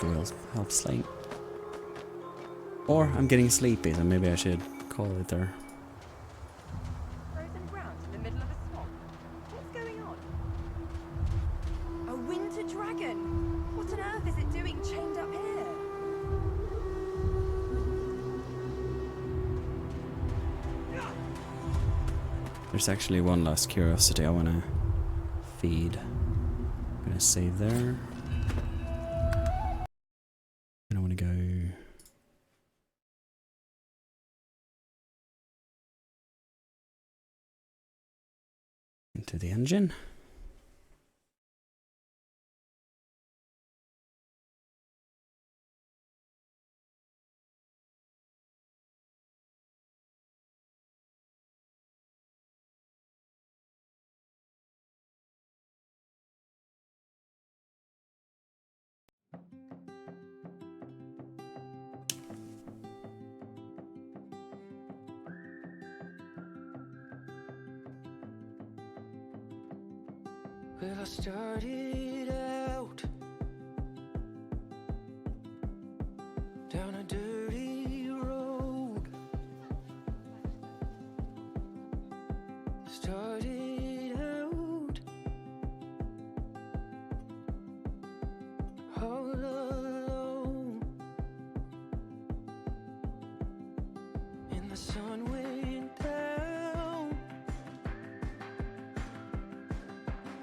Will help sleep. Or I'm getting sleepy, so maybe I should call it there. Frozen ground in the middle of a swamp. What's going on? A winter dragon! What on earth is it doing chained up here? There's actually one last curiosity I wanna feed. I'm gonna save there. And I wanna go into the engine. Well, I started out down a dirty road. the sun went down.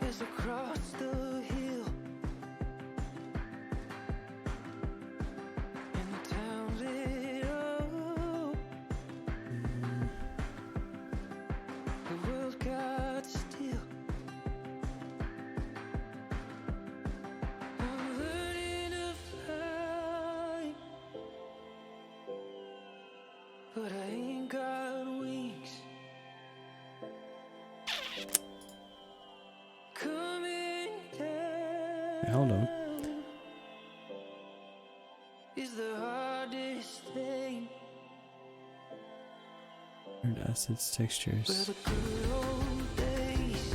As across the hill, and the town lit up, the world got still. I'm learning to fly, but I ain't got wings. Coming down Hold on. is the hardest thing. Weird assets, Where textures. the good old days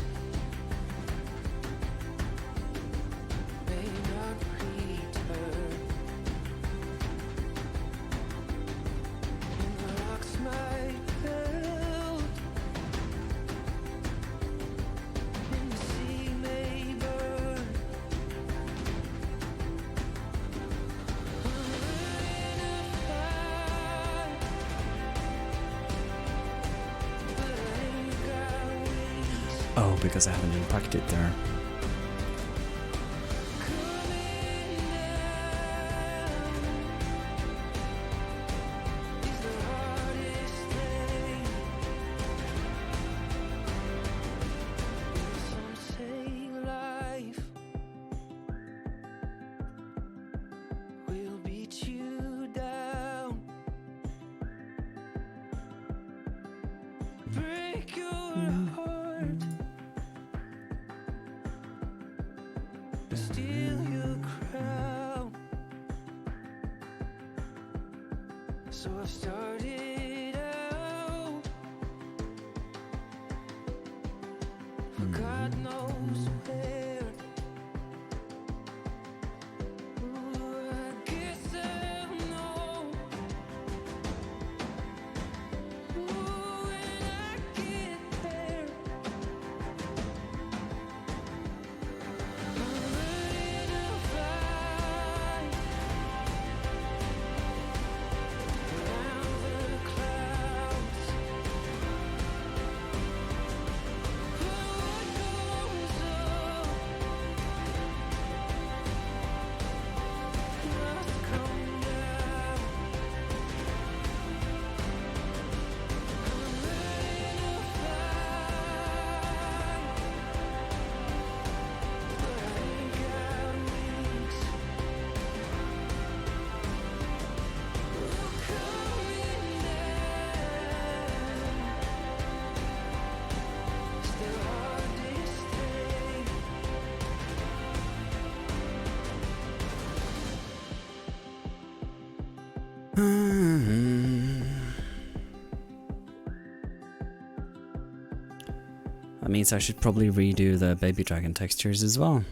may not return, and the rocks might melt, and the sea may burn. I'm learning to fly, but I ain't got wings. Oh, because I haven't unpacked it there. Is the hardest thing. Some say life will beat you down, break your heart, steal your crown. So I started out, God knows where. Ooh, I guess I'll know. Ooh, when I get there, I'm learning to fly around the clouds. What goes up must come down. I'm learning to fly, but I ain't got wings. Coming down is the hardest thing. That means I should probably redo the baby dragon textures as well.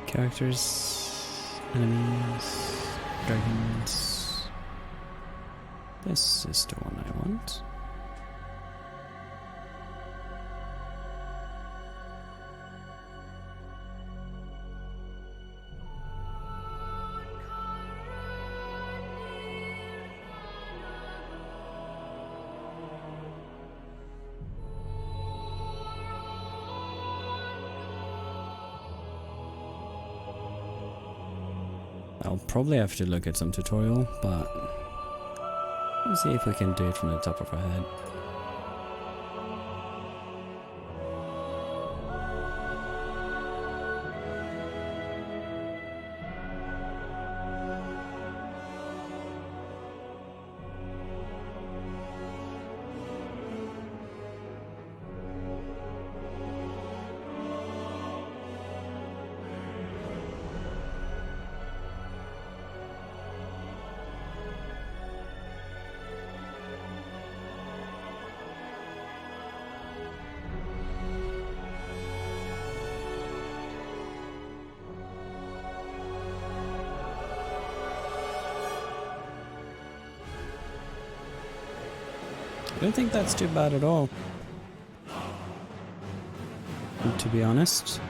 Characters, enemies, dragons. This is the one I want. I'll probably have to look at some tutorial, but we'll see if we can do it from the top of our head. I don't think that's too bad at all, to be honest.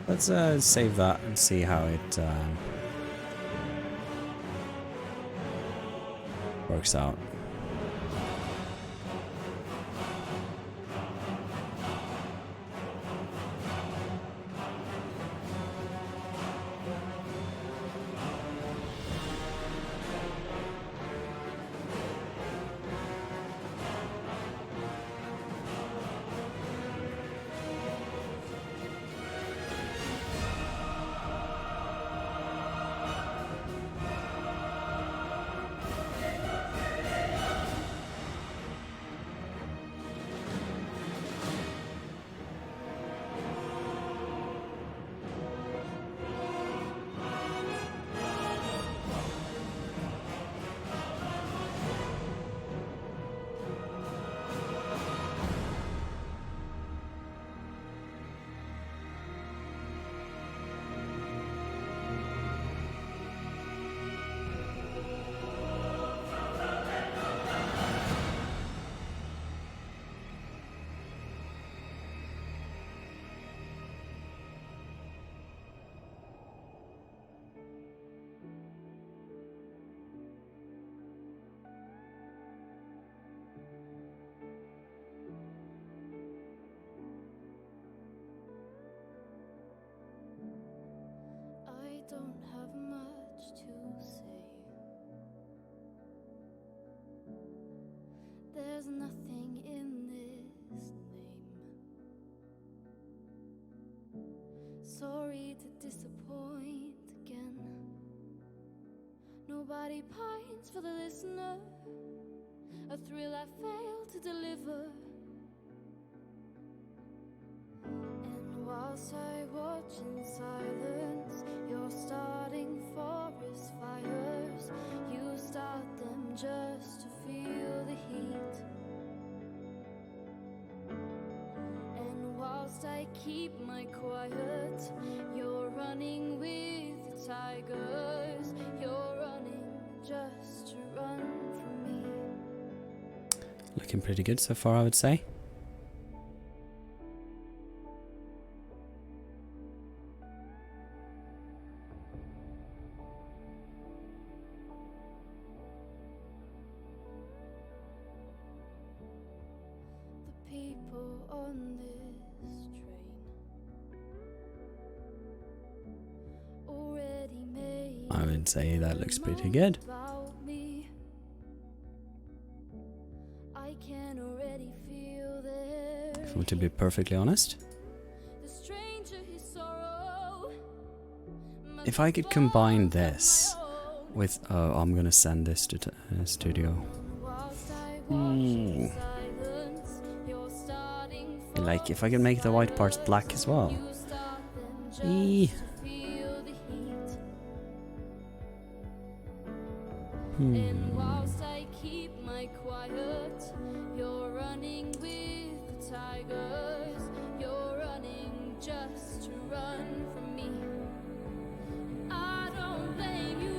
Let's save that and see how it works out. I don't have much to say. There's nothing in this name. Sorry to disappoint again. Nobody pines for the listener. A thrill I failed to deliver. And whilst I watch in silence, you're starting forest fires. You start them just to feel the heat. And whilst I keep my quiet, you're running with the tigers. You're running just to run from me. Looking pretty good so far, I would say. People on this train already made I would say that looks pretty good. about me. I can already feel their If I want to be perfectly honest. the stranger his sorrow. If I could combine this with... Oh, I'm gonna send this to studio. Ooh. Like, if I could make the white parts black as well. Eee. And whilst I keep my quiet, you're running with the tigers. You're running just to run from me. I don't blame you.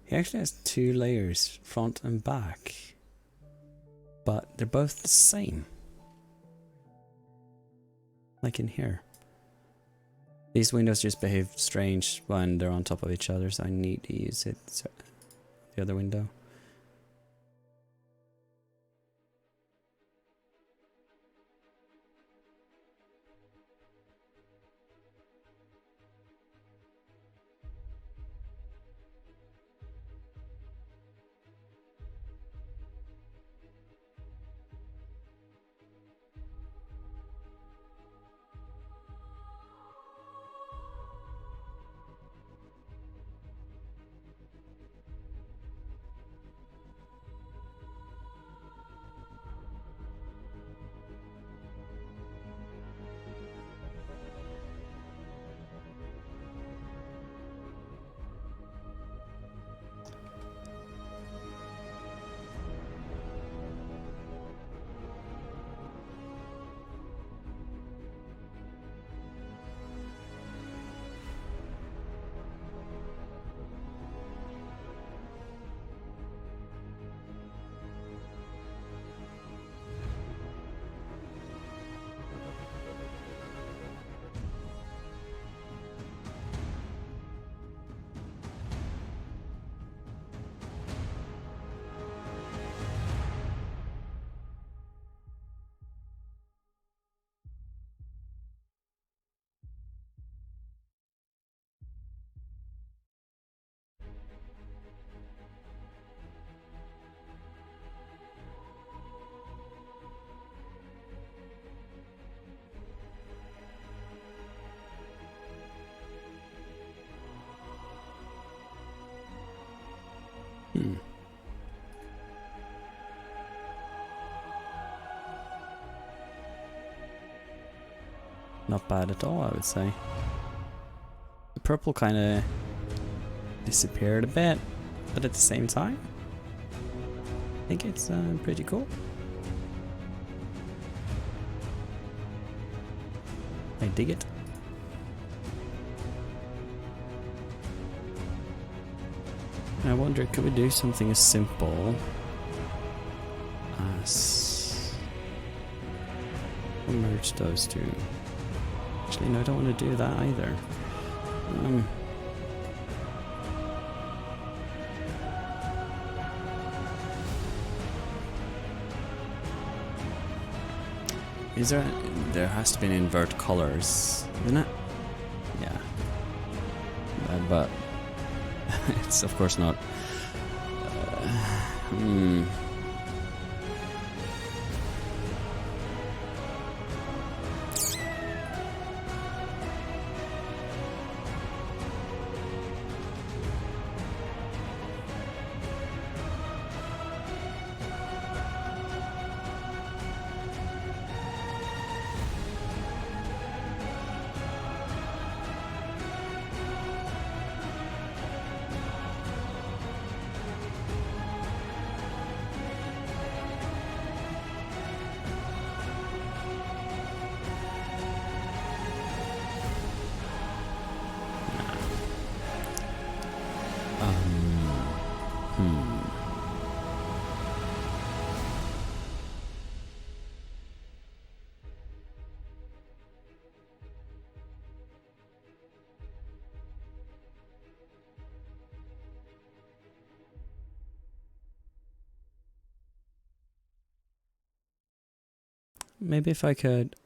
He actually has two layers, front and back. But they're both the same. Like in here. These windows just behave strange when they're on top of each other, so I need to use it. So the other window. Not bad at all, I would say. The purple kind of disappeared a bit, but at the same time, I think it's pretty cool. I dig it. I wonder, could we do something as simple as merge those two? Actually, no, I don't want to do that either. Is there? There has to be an invert colors, isn't it? Yeah. But it's of course not. Maybe if I could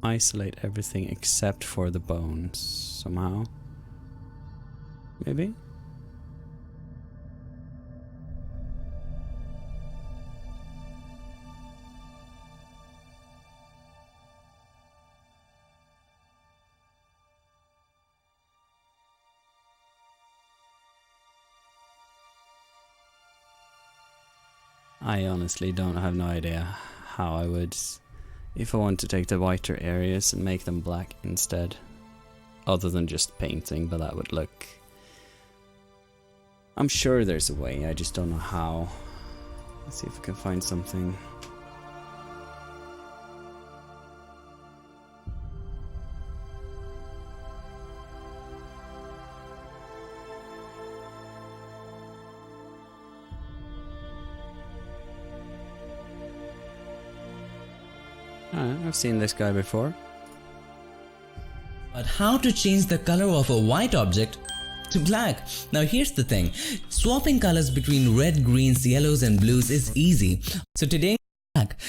isolate everything except for the bones somehow. Maybe? I honestly don't have no idea how I would, if I want to take the whiter areas and make them black instead, other than just painting, but that would look... I'm sure there's a way, I just don't know how. Let's see if we can find something. I've seen this guy before. But how to change the color of a white object to black? Now here's the thing, swapping colors between red, greens, yellows and blues is easy. So today black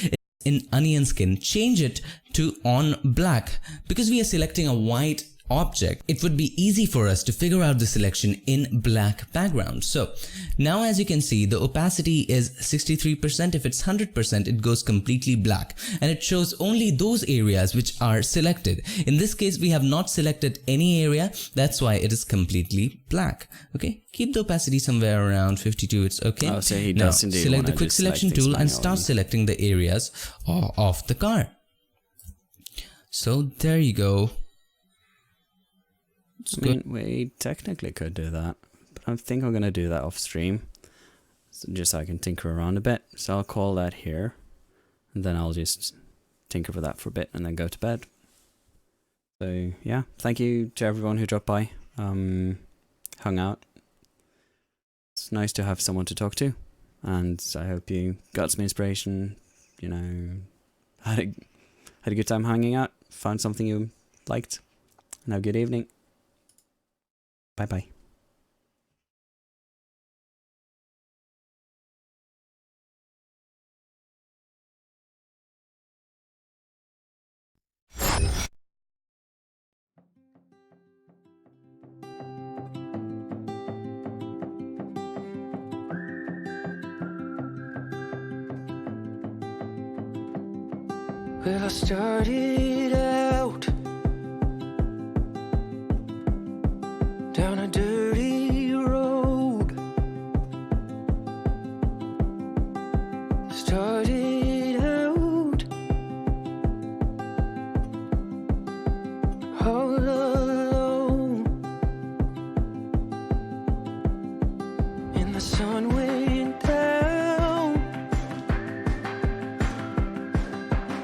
in onion skin, change it to on black. Because we are selecting a white object, it would be easy for us to figure out the selection in black background. So now as you can see, the opacity is 63%. If it's 100%, it goes completely black and it shows only those areas which are selected. In this case, we have not selected any area, that's why it is completely black. Okay, keep the opacity somewhere around 52, it's okay. Oh, so he now does indeed select the wanna quick just selection select things tool and manually. start selecting the areas of the car. So there you go. I mean, we technically could do that, but I think I'm going to do that off stream, so just so I can tinker around a bit. So I'll call that here, and then I'll just tinker with that for a bit and then go to bed. So yeah, thank you to everyone who dropped by, hung out. It's nice to have someone to talk to, and I hope you got some inspiration, you know, had a good time hanging out, found something you liked, and have a good evening. Bye-bye. Well, I started out down a dirty road. Started out all alone, and the sun went down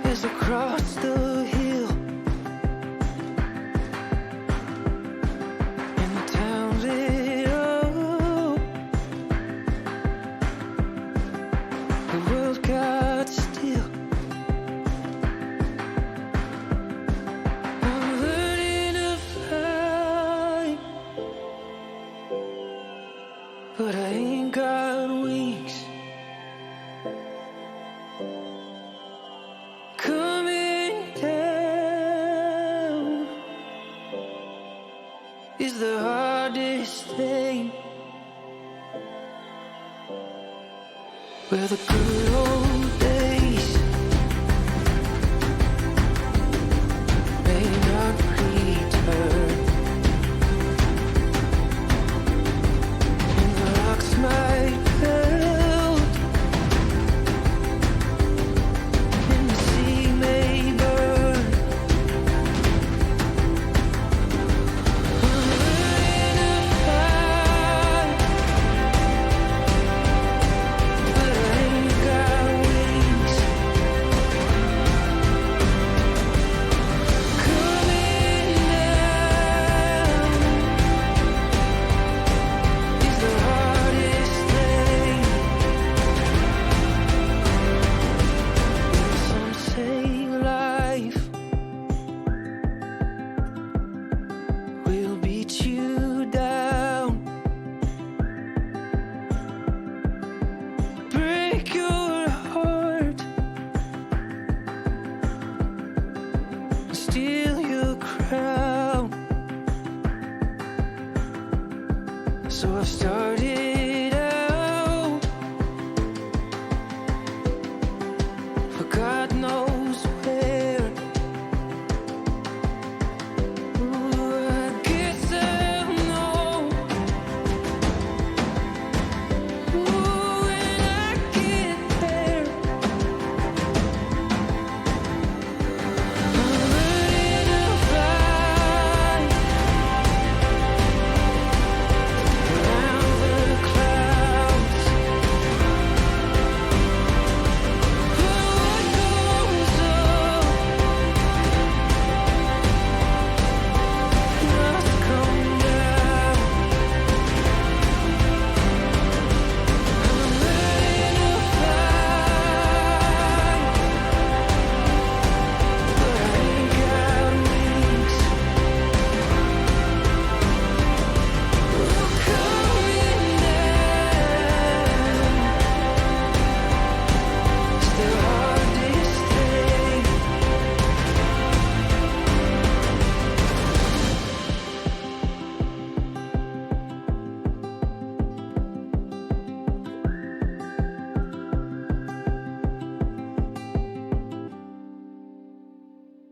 as across the hill, and the town lit up. The world got still. I'm learning to fly, but I ain't got wings. Coming down is the hardest thing. Where the good old